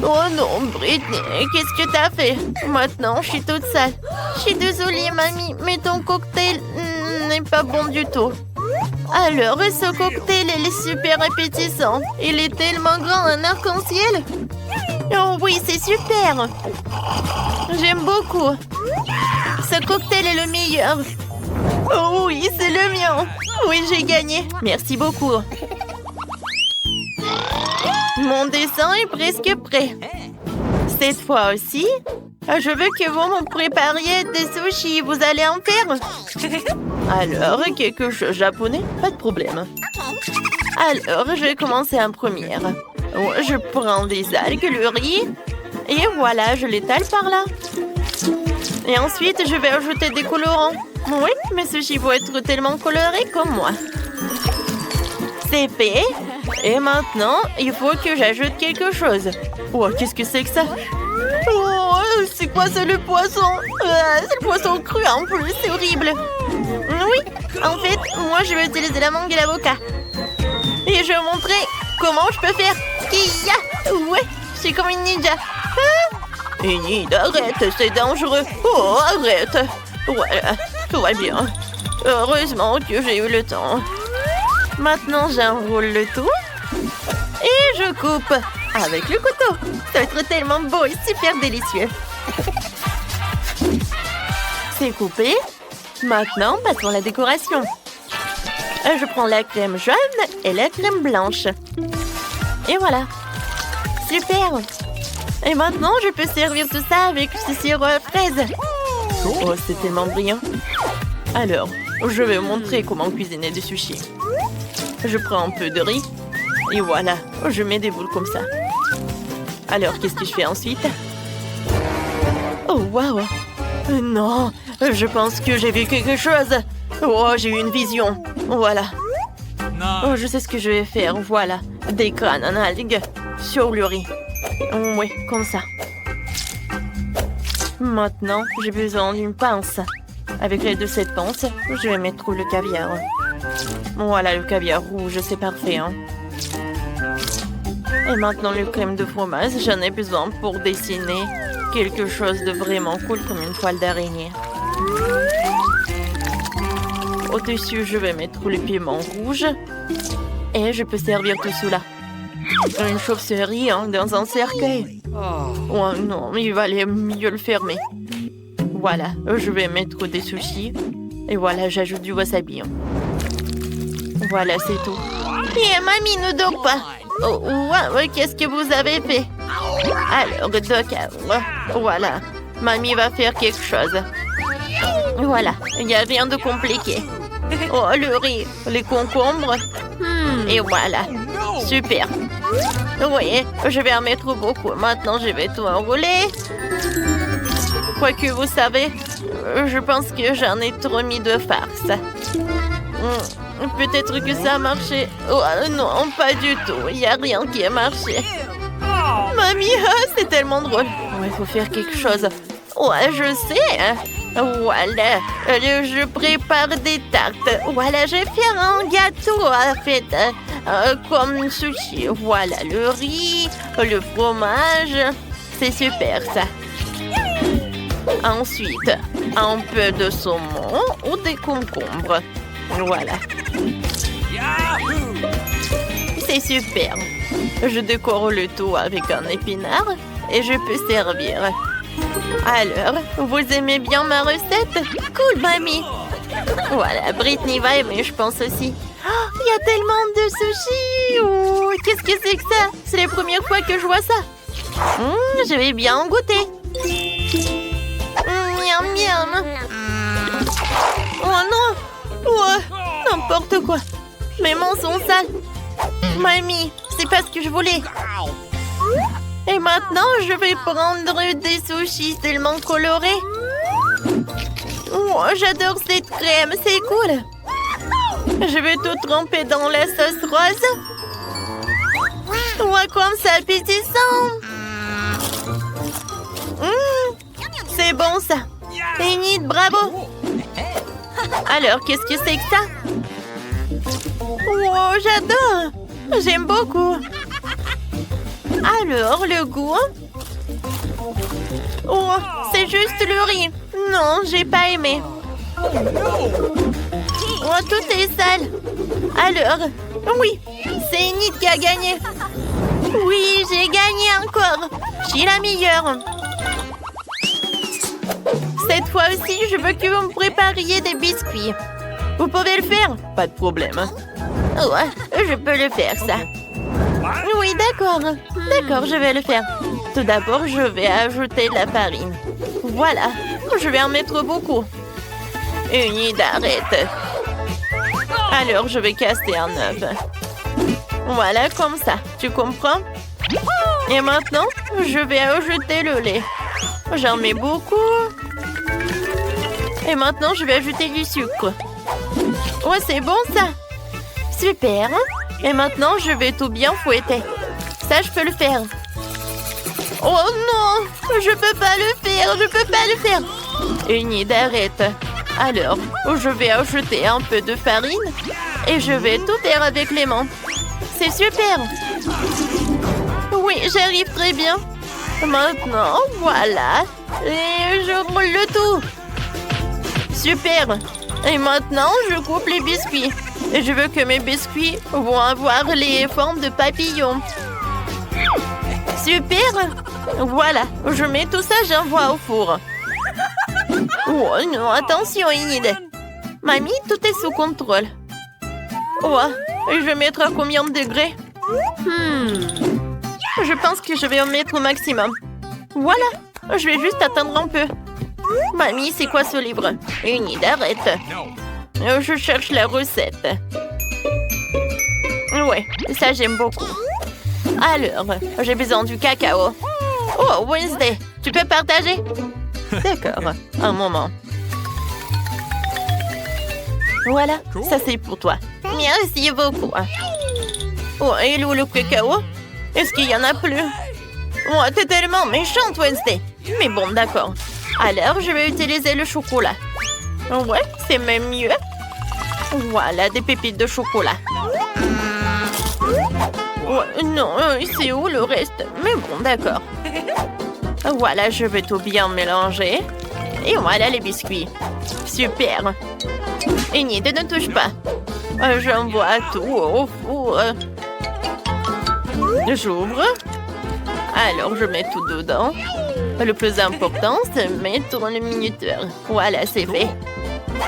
Oh non, Britney, qu'est-ce que t'as fait? Maintenant, je suis toute sale. Je suis désolée, mamie, mais ton cocktail n'est pas bon du tout. Alors, ce cocktail, il est super appétissant. Il est tellement grand, un arc-en-ciel. Oh oui, c'est super. J'aime beaucoup. Ce cocktail est le meilleur. Oh oui, c'est le mien. Oui, j'ai gagné. Merci beaucoup. Mon dessin est presque prêt. Cette fois aussi, je veux que vous me prépariez des sushis. Vous allez en faire? Alors, quelque chose japonais? Pas de problème. Alors, je vais commencer en première. Je prends des algues, le riz. Et voilà, je l'étale par là. Et ensuite, je vais ajouter des colorants. Oui, mes sushis vont être tellement colorés comme moi. C'est fait. Et maintenant, il faut que j'ajoute quelque chose. Oh, qu'est-ce que c'est que ça? Oh, c'est quoi, c'est le poisson? C'est le poisson cru en plus, c'est horrible. Oui, en fait, moi je vais utiliser la mangue et l'avocat. Et je vais vous montrer comment je peux faire. Iya! Ouais, je suis comme une ninja. Ah! Enid, arrête, c'est dangereux. Oh, arrête. Voilà, tout va bien. Heureusement que j'ai eu le temps. Maintenant, j'enroule le tout. Et je coupe avec le couteau. Ça va être tellement beau et super délicieux. C'est coupé. Maintenant, passons à la décoration. Je prends la crème jaune et la crème blanche. Et voilà. Super. Et maintenant, je peux servir tout ça avec ce sirop à fraise. Oh, c'est tellement brillant. Alors, je vais vous montrer comment cuisiner des sushis. Je prends un peu de riz. Et voilà, je mets des boules comme ça. Alors, qu'est-ce que je fais ensuite? Oh, waouh! Non, je pense que j'ai vu quelque chose. Oh, j'ai eu une vision. Voilà. Oh, je sais ce que je vais faire. Voilà, des crânes en algues sur le riz. Oui, comme ça. Maintenant, j'ai besoin d'une pince. Avec l'aide de cette pince, je vais mettre le caviar. Voilà, le caviar rouge, c'est parfait. Hein. Et maintenant, le crème de fromage, j'en ai besoin pour dessiner quelque chose de vraiment cool comme une toile d'araignée. Au-dessus, je vais mettre le piment rouge. Et je peux servir tout cela. Une chauve-souris dans un cercueil. Oh non, il valait mieux le fermer. Voilà, je vais mettre des sushis. Et voilà, j'ajoute du wasabi. Voilà, c'est tout. Et mamie ne dort pas. Oh, ouais, qu'est-ce que vous avez fait? Alors, d'accord. Voilà, mamie va faire quelque chose. Voilà, il n'y a rien de compliqué. Oh, le riz, les concombres. Et voilà, super. Oui, je vais en mettre beaucoup. Maintenant, je vais tout enrouler. Quoique, vous savez, je pense que j'en ai trop mis de farce. Peut-être que ça a marché. Oh, non, pas du tout. Il n'y a rien qui a marché. Mamie, c'est tellement drôle. Il faut faire quelque chose. Ouais, je sais. Voilà, je prépare des tartes. Voilà, je vais faire un gâteau en fait, comme sushi. Voilà, le riz, le fromage. C'est super ça. Ensuite, un peu de saumon ou des concombres. Voilà. C'est super. Je décore le tout avec un épinard et je peux servir. Alors, vous aimez bien ma recette? Cool, mamie. Voilà, Britney va aimer, je pense aussi. Oh, il y a tellement de sushis. Oh, qu'est-ce que c'est que ça? C'est la première fois que je vois ça. Je vais bien en goûter. Miam, miam. Oh non. Oh, n'importe quoi. Mes mains sont sales. Mamie, c'est pas ce que je voulais. Et maintenant, je vais prendre des sushis tellement colorés. Oh, j'adore cette crème, c'est cool. Je vais tout tremper dans la sauce rose. Oh, comme ça, appétissant. C'est bon, ça. Enid, bravo. Alors, qu'est-ce que c'est que ça? Oh, j'adore. J'aime beaucoup. Alors, le goût? Oh, c'est juste le riz. Non, j'ai pas aimé. Oh, tout est sale. Alors, oui, c'est Enid qui a gagné. Oui, j'ai gagné encore. Je suis la meilleure. Cette fois aussi, je veux que vous me prépariez des biscuits. Vous pouvez le faire? Pas de problème. Ouais, je peux le faire, ça. Oui, d'accord. D'accord, je vais le faire. Tout d'abord, je vais ajouter la farine. Voilà, je vais en mettre beaucoup. Enid, arrête. Alors, je vais casser un œuf. Voilà, comme ça. Tu comprends? Et maintenant, je vais ajouter le lait. J'en mets beaucoup. Et maintenant, je vais ajouter du sucre. Ouais, c'est bon, ça. Super. Et maintenant, je vais tout bien fouetter. Ça, je peux le faire. Oh non, je peux pas le faire, je peux pas le faire. Enid, arrête. Alors, je vais ajouter un peu de farine et je vais tout faire avec les mains. C'est super. Oui, j'arrive très bien. Maintenant, voilà. Et je roule le tout. Super. Et maintenant, je coupe les biscuits. Et je veux que mes biscuits vont avoir les formes de papillons. Super. Voilà, je mets tout ça, j'envoie au four. Oh non, attention, Enid. Mamie, tout est sous contrôle. Oh, je vais mettre à combien de degrés? Je pense que je vais en mettre au maximum. Voilà, je vais juste attendre un peu. Mamie, c'est quoi ce livre? Enid, arrête. Je cherche la recette. Ouais, ça j'aime beaucoup. Alors, j'ai besoin du cacao. Oh, Wednesday, tu peux partager? D'accord, un moment. Voilà, ça c'est pour toi. Merci beaucoup. Oh, et où le cacao? Est-ce qu'il y en a plus? Oh, t'es tellement méchante, Wednesday. Mais bon, d'accord. Alors, je vais utiliser le chocolat. Ouais, c'est même mieux. Voilà, des pépites de chocolat. Ouais, non, c'est où le reste? Mais bon, d'accord. Voilà, je vais tout bien mélanger. Et voilà les biscuits. Super. Enid, ne touche pas. J'envoie tout au four. J'ouvre. Alors, je mets tout dedans. Le plus important, c'est mettre le minuteur. Voilà, c'est fait.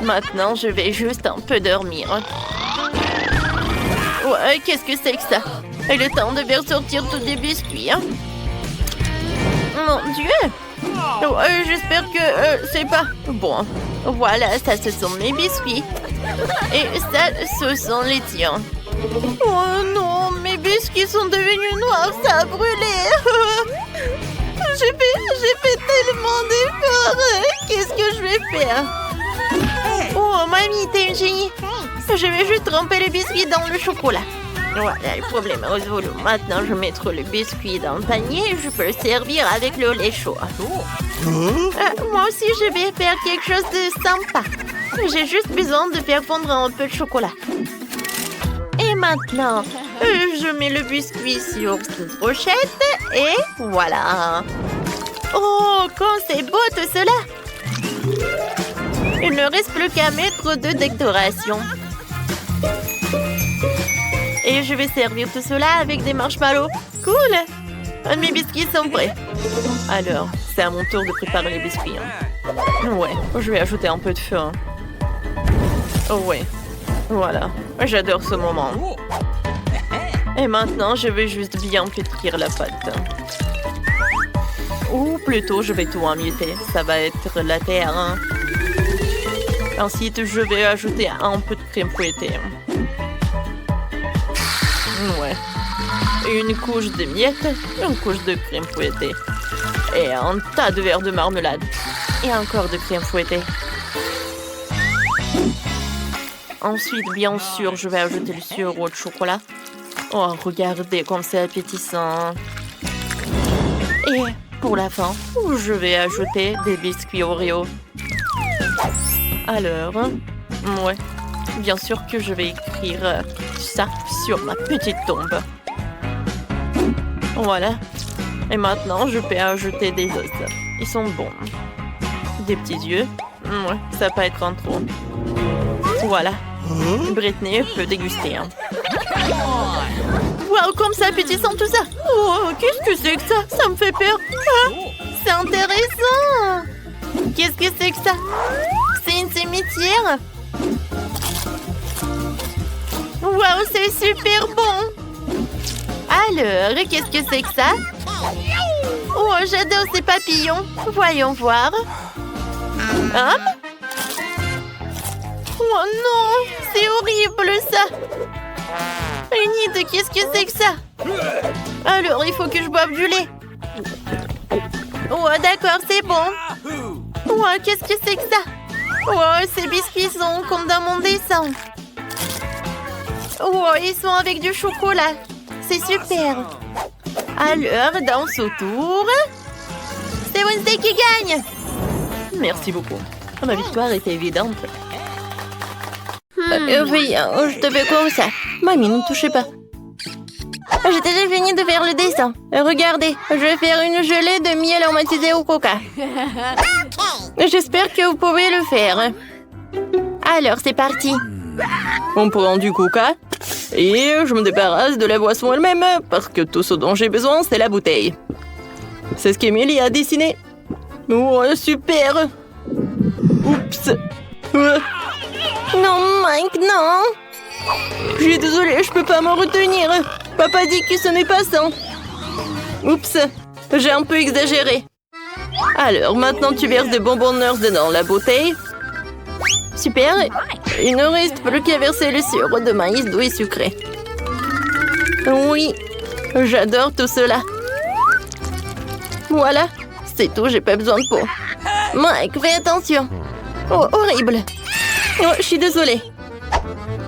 Maintenant, je vais juste un peu dormir. Ouais, qu'est-ce que c'est que ça? Et le temps de faire sortir tous les biscuits, hein? Mon Dieu! J'espère que c'est pas... Bon, voilà, ça, ce sont mes biscuits. Et ça, ce sont les tiens. Oh non, mes biscuits sont devenus noirs, ça a brûlé. J'ai fait tellement d'efforts. Qu'est-ce que je vais faire? Oh, mamie, t'es une génie. Je vais juste tremper les biscuits dans le chocolat. Voilà, le problème est résolu. Maintenant, je vais mettre le biscuit dans le panier et je peux le servir avec le lait chaud. Moi aussi, je vais faire quelque chose de sympa. J'ai juste besoin de faire fondre un peu de chocolat. Et maintenant, je mets le biscuit sur cette brochette et voilà. Oh, quand c'est beau tout cela! Il ne reste plus qu'à mettre de décoration. Et je vais servir tout cela avec des marshmallows. Cool! Mes biscuits sont prêts. Alors, c'est à mon tour de préparer les biscuits. Hein. Ouais, je vais ajouter un peu de feu. Hein. Oh ouais, voilà. J'adore ce moment. Et maintenant, je vais juste bien pétrir la pâte. Ou plutôt, je vais tout emietter. Ça va être la terre. Hein. Ensuite, je vais ajouter un peu de crème fouettée. Ouais. Une couche de miettes, une couche de crème fouettée. Et un tas de verres de marmelade. Et encore de crème fouettée. Ensuite, bien sûr, je vais ajouter le sirop de chocolat. Oh, regardez comme c'est appétissant. Et pour la fin, je vais ajouter des biscuits Oreo. Alors, ouais, bien sûr que je vais écrire ça sur ma petite tombe. Voilà. Et maintenant, je peux ajouter des os. Ils sont bons. Des petits yeux. Ouais, ça va pas être en trop. Voilà. Britney peut déguster. Hein. Waouh, comme c'est appétissant tout ça. Oh, qu'est-ce que c'est que ça? Ça me fait peur. Ah, c'est intéressant. Qu'est-ce que c'est que ça? C'est une cimetière. Waouh, c'est super bon. Alors, qu'est-ce que c'est que ça? Oh, j'adore ces papillons. Voyons voir. Hop. Oh non, c'est horrible ça. Enid, qu'est-ce que c'est que ça? Alors, il faut que je boive du lait. Oh, d'accord, c'est bon. Oh, qu'est-ce que c'est que ça? Oh, ces biscuits sont comme dans mon dessin. Oh, ils sont avec du chocolat. C'est super. Alors, dans ce tour, c'est Wednesday qui gagne. Merci beaucoup. Ma victoire était évidente. Oui, je te fais comme ça. Mamie, ne touchez pas. J'ai déjà fini de faire le dessin. Regardez, je vais faire une gelée de miel aromatisé au coca. J'espère que vous pouvez le faire. Alors, c'est parti. On prend du coca et je me débarrasse de la boisson elle-même parce que tout ce dont j'ai besoin, c'est la bouteille. C'est ce qu'Emily a dessiné. Oh, super. Oups. Non, Mike, non. Je suis désolée, je peux pas m'en retenir. Papa dit que ce n'est pas ça. Oups, j'ai un peu exagéré. Alors, maintenant tu verses des bonbons Nurse dans la bouteille. Super. Il ne reste plus qu'à verser le sirop de maïs doux et sucré. Oui, j'adore tout cela. Voilà, c'est tout, j'ai pas besoin de peau. Mike, fais attention. Oh, horrible. Oh, je suis désolée.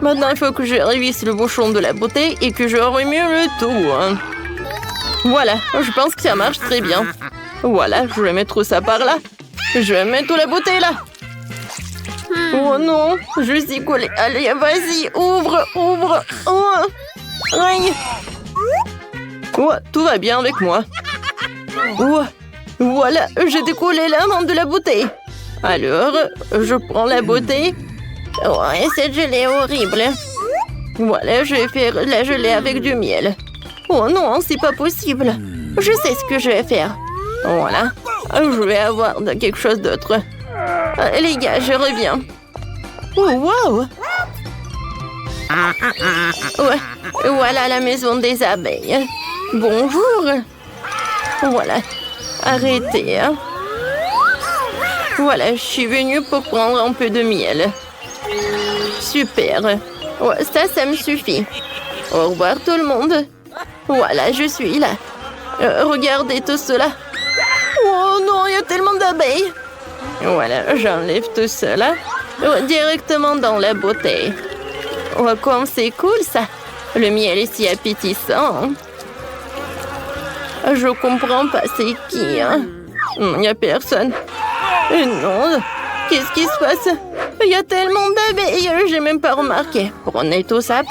Maintenant, il faut que je révisse le bouchon de la bouteille et que je remue le tout. Hein. Voilà, je pense que ça marche très bien. Voilà, je vais mettre ça par là. Je vais mettre la bouteille là. Oh non, je suis collée. Allez, vas-y, ouvre, ouvre. Oh. Aïe. Oh, tout va bien avec moi. Oh. Voilà, j'ai décollé la main de la bouteille. Alors, je prends la bouteille. Ouais, cette gelée est horrible. Voilà, je vais faire la gelée avec du miel. Oh non, c'est pas possible. Je sais ce que je vais faire. Voilà. Je vais avoir quelque chose d'autre. Les gars, je reviens. Oh, wow! Ouais. Voilà la maison des abeilles. Bonjour. Voilà. Arrêtez. Hein. Voilà, je suis venue pour prendre un peu de miel. Super. Ouais, ça me suffit. Au revoir tout le monde. Voilà, je suis là. Regardez tout cela. Oh non, il y a tellement d'abeilles. Voilà, j'enlève tout cela directement dans la bouteille. Oh, comme c'est cool ça. Le miel est si appétissant. Je comprends pas, c'est qui, hein? Il n'y a personne. Non, qu'est-ce qui se passe? Il y a tellement d'abeilles, j'ai même pas remarqué. Prenez tout ça,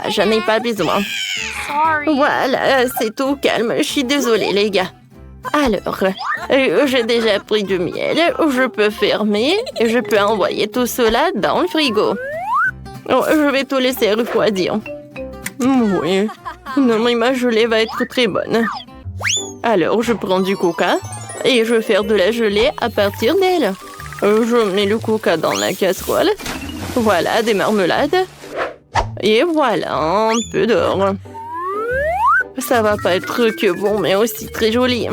j'en ai pas besoin. Sorry. Voilà, c'est tout calme. Je suis désolée, les gars. Alors, j'ai déjà pris du miel. Je peux fermer et je peux envoyer tout cela dans le frigo. Oh, je vais tout laisser refroidir. Oui. Non, mais ma gelée va être très bonne. Alors, je prends du coca et je vais faire de la gelée à partir d'elle. Je mets le coca dans la casserole. Voilà, des marmelades. Et voilà, un peu d'or. Ça va pas être que bon, mais aussi très joli.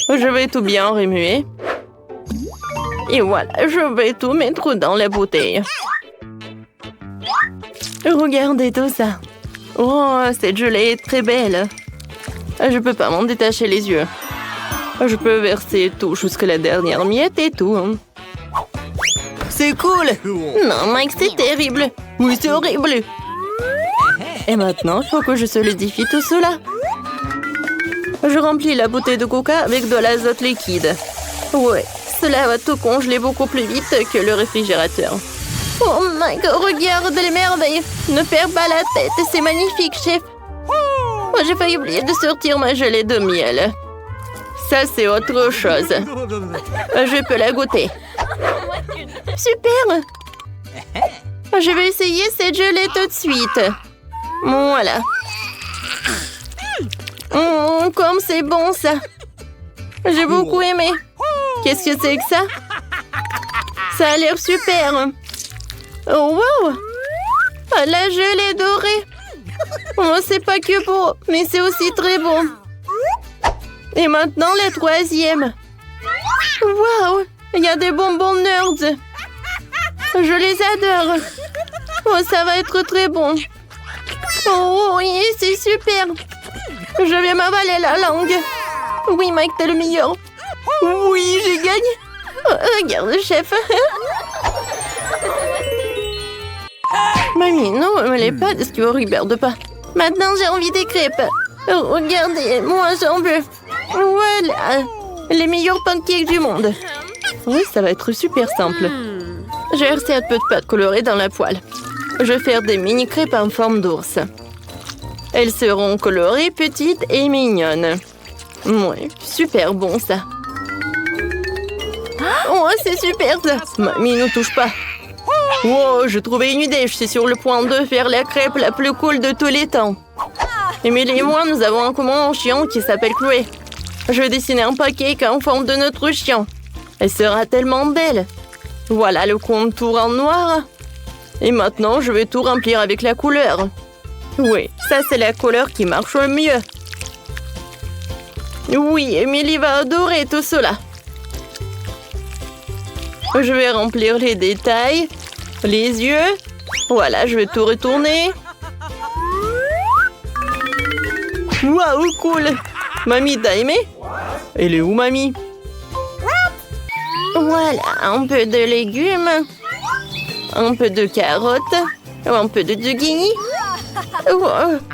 Je vais tout bien remuer. Et voilà, je vais tout mettre dans la bouteille. Regardez tout ça. Oh, cette gelée est très belle. Je peux pas m'en détacher les yeux. Je peux verser tout jusqu'à la dernière miette et tout. C'est cool. Non, Mike, c'est terrible. Oui, c'est horrible. Et maintenant, il faut que je solidifie tout cela. Je remplis la bouteille de coca avec de l'azote liquide. Ouais, cela va tout congeler beaucoup plus vite que le réfrigérateur. Oh Mike, regarde les merveilles. Ne perds pas la tête, c'est magnifique, chef. Oh, j'ai failli oublier de sortir ma gelée de miel. Ça, c'est autre chose. Je peux la goûter. Super! Je vais essayer cette gelée tout de suite. Voilà. Comme c'est bon, ça. J'ai beaucoup aimé. Qu'est-ce que c'est que ça? Ça a l'air super. Oh, wow! La gelée dorée. Oh, c'est pas que beau, mais c'est aussi très bon. Et maintenant, la troisième. Waouh! Il y a des bonbons nerds. Je les adore. Oh, ça va être très bon. Oh, oui, c'est super. Je vais m'avaler la langue. Oui, Mike, t'es le meilleur. Oui, j'ai gagné. Oh, regarde, chef. Mamie, non, me les pas de ce que vous regarde pas. Maintenant, j'ai envie des crêpes. Oh, regardez, moi, j'en veux. Voilà. Les meilleurs pancakes du monde. Oui, ça va être super simple. J'ai versé un peu de pâte colorée dans la poêle. Je vais faire des mini crêpes en forme d'ours. Elles seront colorées, petites et mignonnes. Oui, super bon ça. Oh, c'est super ça. Mamie, ne touche pas. Wow, j'ai trouvé une idée. Je suis sur le point de faire la crêpe la plus cool de tous les temps. Émilie et moi, nous avons en commun un chien qui s'appelle Chloé. Je vais dessiner un pancake en forme de notre chien. Elle sera tellement belle. Voilà le contour en noir. Et maintenant, je vais tout remplir avec la couleur. Oui, ça c'est la couleur qui marche le mieux. Oui, Émilie va adorer tout cela. Je vais remplir les détails, les yeux. Voilà, je vais tout retourner. Waouh, cool! Mamie, t'as aimé? Elle est où, mamie? Voilà, un peu de légumes, un peu de carottes, un peu de zucchini.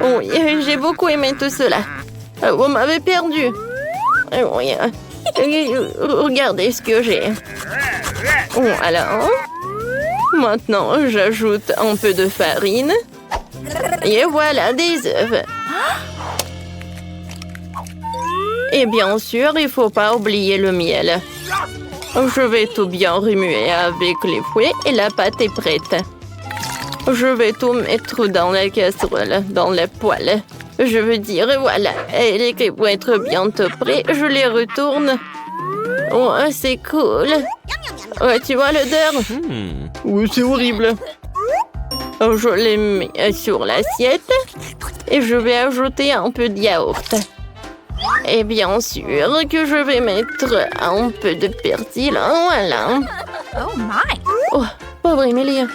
Oui, j'ai beaucoup aimé tout cela. Vous m'avez perdu. Oui, regardez ce que j'ai. Voilà. Maintenant, j'ajoute un peu de farine. Et voilà, des œufs. Et bien sûr, il ne faut pas oublier le miel. Je vais tout bien remuer avec les fouets et la pâte est prête. Je vais tout mettre dans la casserole, dans la poêle. Je veux dire, voilà, les crêpes vont être bientôt prêtes. Je les retourne. Oh, c'est cool. Ouais, tu vois l'odeur? Oui, c'est horrible. Je les mets sur l'assiette et je vais ajouter un peu de yaourt. Et bien sûr que je vais mettre un peu de persil. Voilà. Oh my. Oh, pauvre Émilie.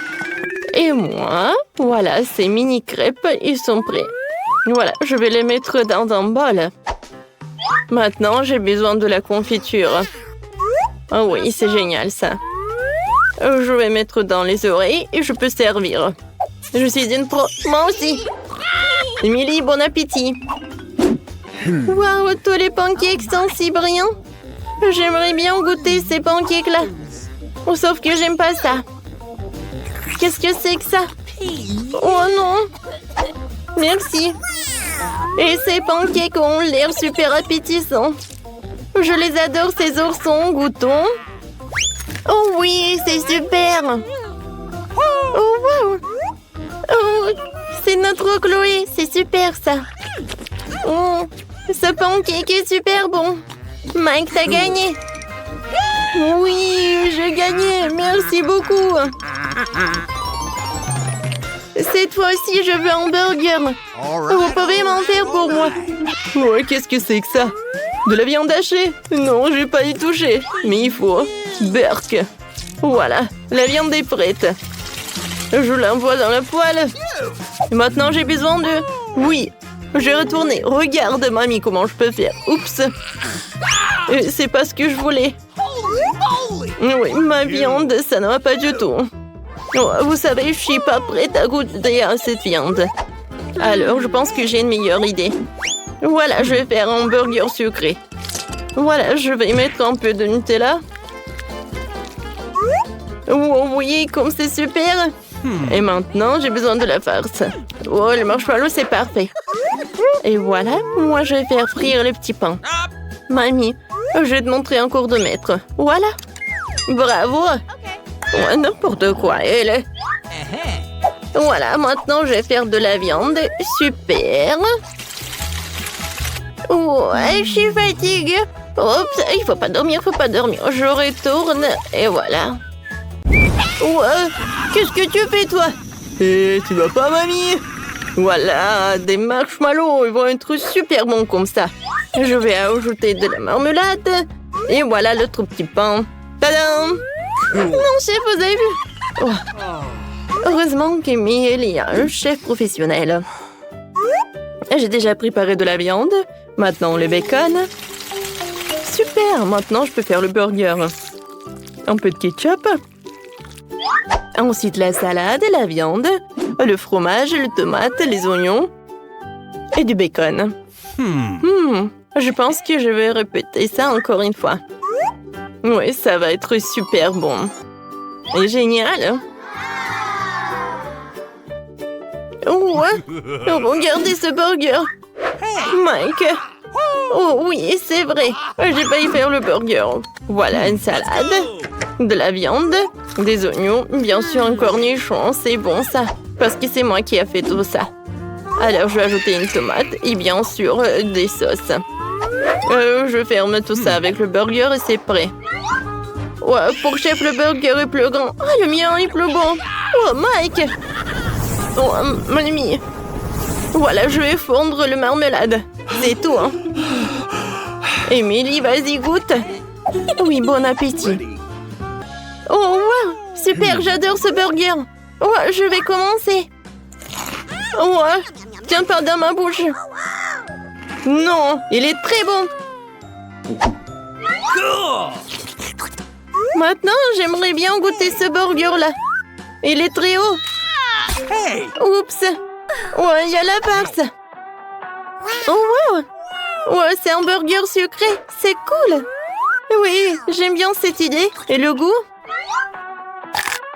Et moi, voilà, ces mini crêpes, ils sont prêts. Voilà, je vais les mettre dans un bol. Maintenant, j'ai besoin de la confiture. Oh oui, c'est génial ça. Je vais mettre dans les oreilles et je peux servir. Je suis une pro. Moi aussi. Émilie, bon appétit. Waouh, tous les pancakes sont si brillants. J'aimerais bien goûter ces pancakes-là. Oh, sauf que j'aime pas ça. Qu'est-ce que c'est que ça? Oh non. Merci. Et ces pancakes ont l'air super appétissants. Je les adore, ces oursons. Goûtons. Oh oui, c'est super. Oh wow. Oh, c'est notre Chloé. C'est super ça. Oh, ce pancake est super bon. Mike, t'as gagné. Oui, j'ai gagné. Merci beaucoup. Cette fois-ci, je veux un burger. Vous pouvez m'en faire pour moi. Ouais, qu'est-ce que c'est que ça? De la viande hachée? Non, je vais pas y toucher. Mais il faut. Burk. Voilà, la viande est prête. Je l'envoie dans la poêle. Et maintenant, j'ai besoin de... Oui, j'ai retourné. Regarde, mamie, comment je peux faire. Oups. C'est pas ce que je voulais. Oui, ma viande, ça ne va pas du tout. Oh, vous savez, je suis pas prête à goûter à cette viande. Alors, je pense que j'ai une meilleure idée. Voilà, je vais faire un burger sucré. Voilà, je vais mettre un peu de Nutella. Oh oui, comme c'est super. Et maintenant, j'ai besoin de la farce. Oh, le marshmallow, c'est parfait. Et voilà, moi, je vais faire frire le petit pain. Mamie, je vais te montrer un cours de maître. Voilà. Bravo. Ouais, n'importe quoi, elle. Voilà, maintenant, je vais faire de la viande. Super. Ouais, je suis fatiguée. Oups, il faut pas dormir, Je retourne et voilà. Ouais, qu'est-ce que tu fais, toi? Eh, tu vas pas, mamie? Voilà, des marshmallows, ils vont être super bons comme ça. Je vais ajouter de la marmelade. Et voilà l'autre petit pain. Tadam! Non, chef, vous avez vu? Oh. Heureusement qu'Emile y a un chef professionnel. J'ai déjà préparé de la viande. Maintenant, le bacon. Super, maintenant, je peux faire le burger. Un peu de ketchup. Ensuite, la salade, la viande, le fromage, les tomates, les oignons et du bacon. Je pense que je vais répéter ça encore une fois. Oui, ça va être super bon. Et génial. Ouais, regardez ce burger. Mike. Oh oui, c'est vrai. J'ai failli faire le burger. Voilà une salade, de la viande, des oignons, bien sûr un cornichon. C'est bon ça, parce que c'est moi qui ai fait tout ça. Alors je vais ajouter une tomate et bien sûr des sauces. Je ferme tout ça avec le burger et c'est prêt. Ouais, pour chef, le burger est plus grand. Ah, le mien est plus bon. Oh, Mike. Oh, mamie. Voilà, je vais fondre le marmelade. C'est tout, hein. Émilie, vas-y, goûte. Oui, bon appétit. Oh, wow. Super, j'adore ce burger. Ouais, je vais commencer. Ouais, tiens pas dans ma bouche. Non, il est très bon. Maintenant, j'aimerais bien goûter ce burger-là. Il est très haut. Oups. Ouais, il y a la farce. Oh, wow. Ouais, c'est un burger sucré. C'est cool. Oui, j'aime bien cette idée. Et le goût?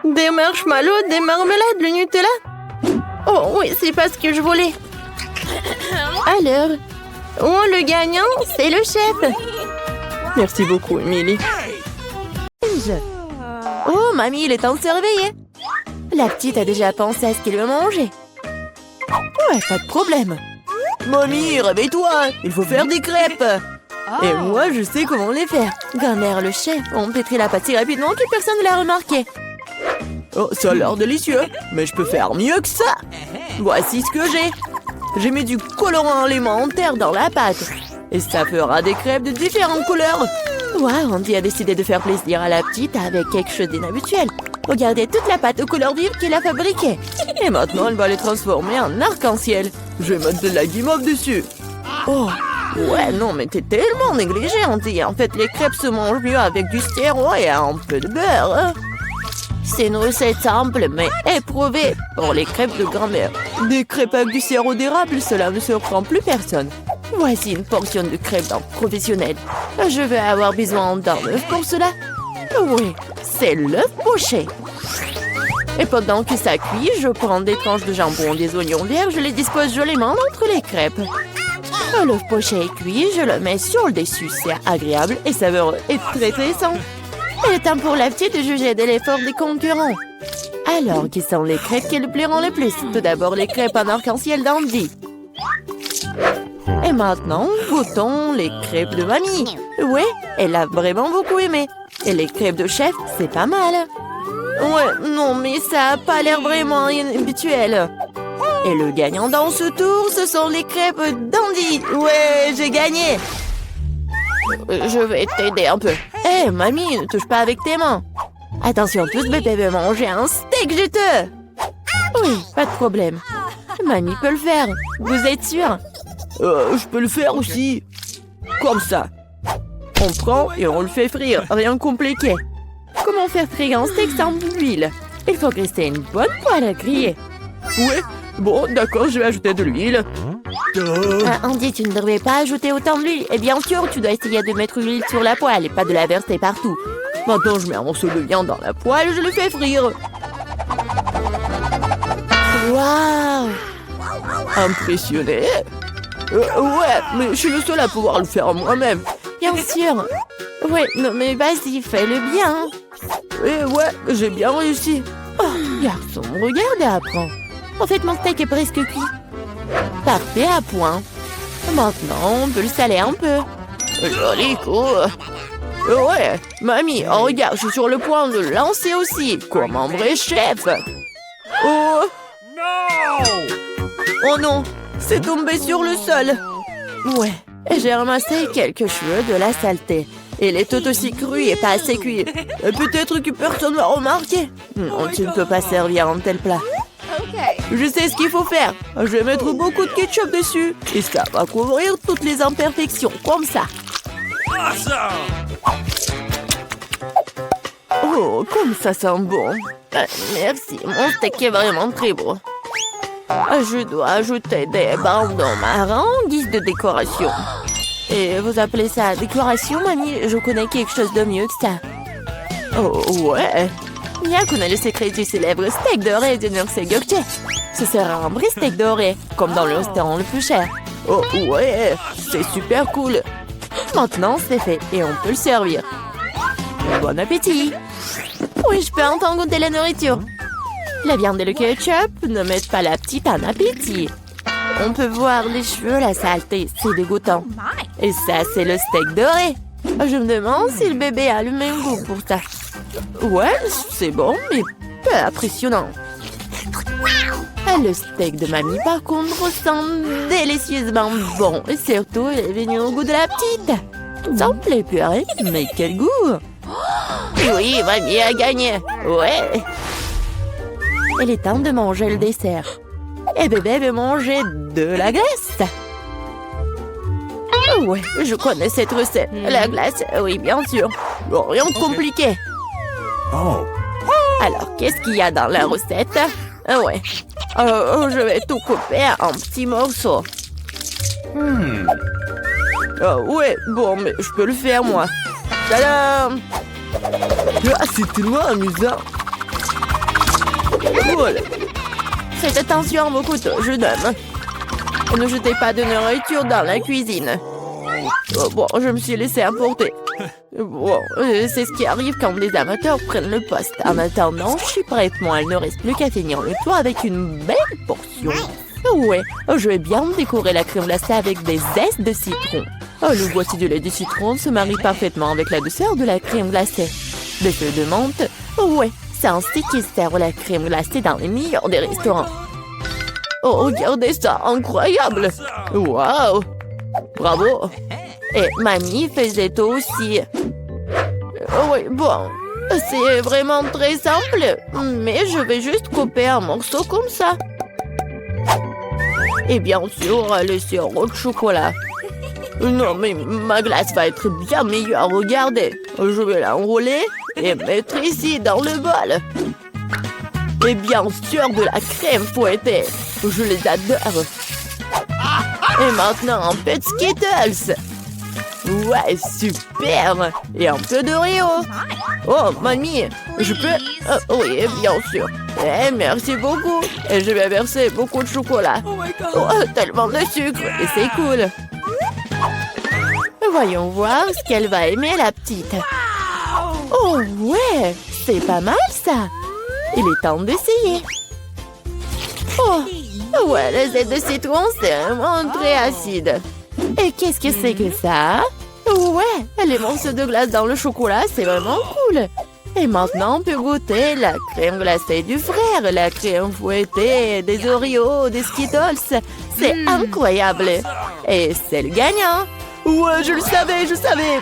Des marshmallows, des marmelades, le Nutella. Oh, oui, c'est pas ce que je voulais. Alors, le gagnant, c'est le chef. Merci beaucoup, Émilie. Oh, mamie, il est temps de se réveiller. La petite a déjà pensé à ce qu'elle veut manger. Ouais, pas de problème. Mamie, réveille-toi, il faut faire des crêpes. Et moi, je sais comment les faire. Grand-mère, le chef, on pétrit la pâte si rapidement que personne ne l'a remarqué. Oh, ça a l'air délicieux, mais je peux faire mieux que ça. Voici ce que j'ai. J'ai mis du colorant alimentaire dans la pâte. Et ça fera des crêpes de différentes couleurs. Waouh, Andy a décidé de faire plaisir à la petite avec quelque chose d'inhabituel. Regardez toute la pâte aux couleurs vives qu'il a fabriquée. Et maintenant, elle va les transformer en arc-en-ciel. Je vais mettre de la guimauve dessus. Oh, ouais, non, mais t'es tellement négligée, Andy. En fait, les crêpes se mangent mieux avec du sirop et un peu de beurre. Hein. C'est une recette simple, mais éprouvée pour les crêpes de grand-mère. Des crêpes avec du sirop d'érable, cela ne surprend plus personne. Voici une portion de crêpes d'un professionnel. Je vais avoir besoin d'un œuf pour cela. Oui, c'est l'œuf poché. Et pendant que ça cuit, je prends des tranches de jambon, des oignons verts, je les dispose joliment entre les crêpes. L'œuf poché est cuit, je le mets sur le dessus. C'est agréable et savoureux et très sain. Il est temps pour la petite de juger de l'effort des concurrents. Alors, qui sont les crêpes qui lui plairont le plus? Tout d'abord, les crêpes en arc-en-ciel d'Andy. Et maintenant, goûtons les crêpes de mamie. Ouais, elle a vraiment beaucoup aimé. Et les crêpes de chef, c'est pas mal. Ouais, non, mais ça a pas l'air vraiment habituel. Et le gagnant dans ce tour, ce sont les crêpes d'Andy. Ouais, j'ai gagné. Je vais t'aider un peu. Hé, mamie, ne touche pas avec tes mains. Attention, tous bébé veut manger un steak juteux. Oui, pas de problème. Mamie peut le faire. Vous êtes sûr? Je peux le faire aussi. Comme ça. On prend et on le fait frire. Rien de compliqué. Comment faire frire un steak sans l'huile? Il faut graisser une bonne poêle à griller. Ouais, bon, d'accord, je vais ajouter de l'huile. Andy, tu ne devrais pas ajouter autant d'huile. Et bien sûr, tu dois essayer de mettre l'huile sur la poêle et pas de la verser partout. Maintenant, je mets un morceau de viande dans la poêle et je le fais frire. Waouh! Impressionné? Ouais, mais je suis le seul à pouvoir le faire moi-même. Bien sûr. Ouais, non mais vas-y, fais-le bien. Ouais, j'ai bien réussi. Oh, garçon, regarde et apprends. En fait, mon steak est presque cuit. Parfait à point. Maintenant, on peut le saler un peu. Joli coup. Ouais, mamie, oh, regarde, je suis sur le point de le lancer aussi. Comme un vrai chef. Oh. Oh non, c'est tombé sur le sol. Ouais, j'ai ramassé quelques cheveux de la saleté. Il est tout aussi cru et pas assez cuit. Peut-être que personne ne va remarquer. Non, tu ne peux pas servir un tel plat. Je sais ce qu'il faut faire. Je vais mettre beaucoup de ketchup dessus. Et ça va couvrir toutes les imperfections, comme ça. Oh, comme ça sent bon. Merci, mon steak est vraiment très beau. Je dois ajouter des bandons marrons en guise de décoration. Et vous appelez ça décoration, mamie? Je connais quelque chose de mieux que ça. Oh, ouais. Bien qu'on a le secret du célèbre steak doré de Nurse Gökçe. Ce sera un vrai steak doré, comme dans le restaurant le plus cher. Oh, ouais, c'est super cool. Maintenant, c'est fait et on peut le servir. Bon appétit. Oui, je peux enfin goûter la nourriture. La viande et le ketchup ne mettent pas la petite en appétit. On peut voir les cheveux, la saleté, c'est dégoûtant. Et ça, c'est le steak doré. Je me demande si le bébé a le même goût pour ça. Ouais, c'est bon, mais peu impressionnant. Le steak de mamie, par contre, sent délicieusement bon. Et surtout, il est venu au goût de la petite. Ça me plaît purée, mais quel goût! Oui, mamie a gagné. Ouais. Il est temps de manger le dessert. Et bébé veut manger de la glace. Ouais, je connais cette recette. La glace, oui, bien sûr. Rien de compliqué. Oh. Alors, qu'est-ce qu'il y a dans la recette? Ouais. Je vais tout couper en petits morceaux. Ouais, bon, mais je peux le faire, moi. Tadam! C'est tellement amusant. Voilà. Faites attention à vos couteaux, jeune homme. Ne jetez pas de nourriture dans la cuisine. Bon, je me suis laissé emporter. Bon, c'est ce qui arrive quand les amateurs prennent le poste. En attendant, je suis prête, moi. Il ne reste plus qu'à finir le tour avec une belle portion. Ouais, je vais bien décorer la crème glacée avec des zestes de citron. Oh, le voici du lait de citron se marie parfaitement avec la douceur de la crème glacée. Des feuilles de menthe. Ouais, c'est ainsi qu'ils servent la crème glacée dans les meilleurs des restaurants. Oh, regardez ça, incroyable! Waouh! Bravo! Et mamie faisait aussi. Oui, bon, c'est vraiment très simple, mais je vais juste couper un morceau comme ça. Et bien sûr, le sirop de chocolat. Non, mais ma glace va être bien meilleure, regardez. Je vais l'enrouler et mettre ici dans le bol. Et bien sûr, de la crème fouettée. Je les adore. Et maintenant, un peu de Skittles. Ouais, super. Et un peu de Oreo. Oh, mamie, je peux... oui, bien sûr. Eh, merci beaucoup. Et je vais verser beaucoup de chocolat. Oh, tellement de sucre. Et c'est cool. Voyons voir ce qu'elle va aimer, la petite. Oh, ouais, c'est pas mal, ça. Il est temps d'essayer. Oh, ouais, le zeste de citron, c'est vraiment très acide. Et qu'est-ce que c'est que ça? Ouais, les morceaux de glace dans le chocolat, c'est vraiment cool. Et maintenant, on peut goûter la crème glacée du frère, la crème fouettée, des Oreos, des Skittles. C'est incroyable. Et c'est le gagnant. Ouais, je le savais.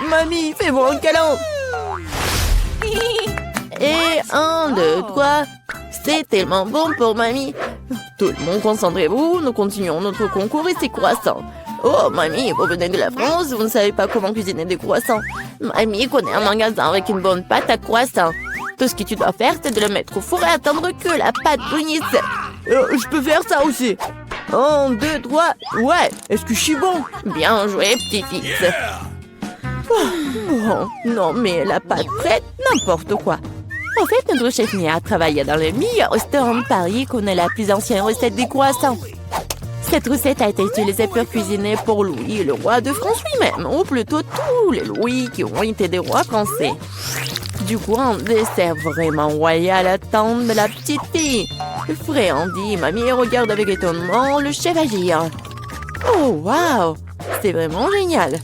Mamie, fais-moi un câlin. Et 1, 2, 3. C'est tellement bon pour mamie. Tout le monde, concentrez-vous. Nous continuons notre concours et c'est croissants. Oh, mamie, vous venez de la France, vous ne savez pas comment cuisiner des croissants. Mamie connaît un magasin avec une bonne pâte à croissants. Tout ce que tu dois faire, c'est de le mettre au four et attendre que la pâte brunisse. Je peux faire ça aussi. 1, 2, 3. Ouais, est-ce que je suis bon? Bien joué, petit-fils. Oh, bon, non, mais la pâte prête, n'importe quoi. En fait, notre chef Mia travaille dans le meilleur restaurant de Paris et connaît la plus ancienne recette des croissants. Cette recette a été utilisée pour cuisiner pour Louis, le roi de France lui-même, ou plutôt tous les Louis qui ont été des rois français. Du coup, un dessert vraiment royal attend de la petite fille. Fréandie, mamie regarde avec étonnement le chef agir. Oh, waouh! C'est vraiment génial.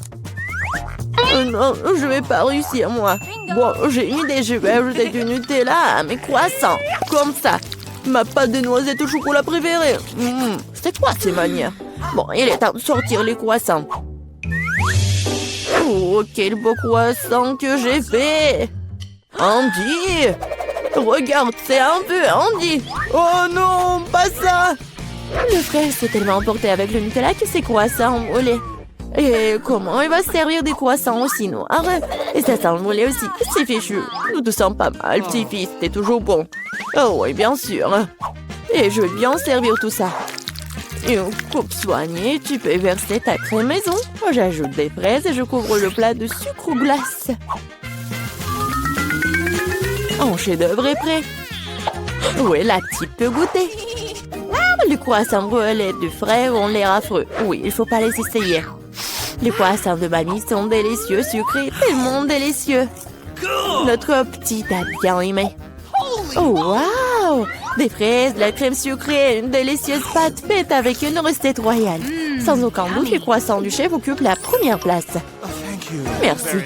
Non, je vais pas réussir, moi. Bon, j'ai une idée, je vais ajouter du Nutella à mes croissants. Comme ça. Ma pâte de noisettes au chocolat préférée. C'est quoi ces manières? Bon, il est temps de sortir les croissants. Oh, quel beau croissant que j'ai fait! Andy! Regarde, c'est un peu Andy! Oh non, pas ça! Le frère s'est tellement emporté avec le Nutella que ses croissants ont volé. Et comment il va se servir des croissants aussi noirs? Et ça sent le mollet aussi. C'est fichu. Nous te sens pas mal, petit-fils. T'es toujours bon. Oh oui, bien sûr. Et je vais bien servir tout ça. Une coupe soignée, tu peux verser ta crème maison. J'ajoute des fraises et je couvre le plat de sucre ou glace. Un chef-d'œuvre est prêt. Oui, la petite peut goûter. Les croissants brûlés du frère ont l'air affreux. Oui, il faut pas les essayer. Les croissants de mamie sont délicieux, sucrés, tellement délicieux. Notre petite a bien aimé. Oh, waouh! Des fraises, de la crème sucrée, une délicieuse pâte faite avec une recette royale. Sans aucun doute, les croissants du chef occupent la première place. Merci.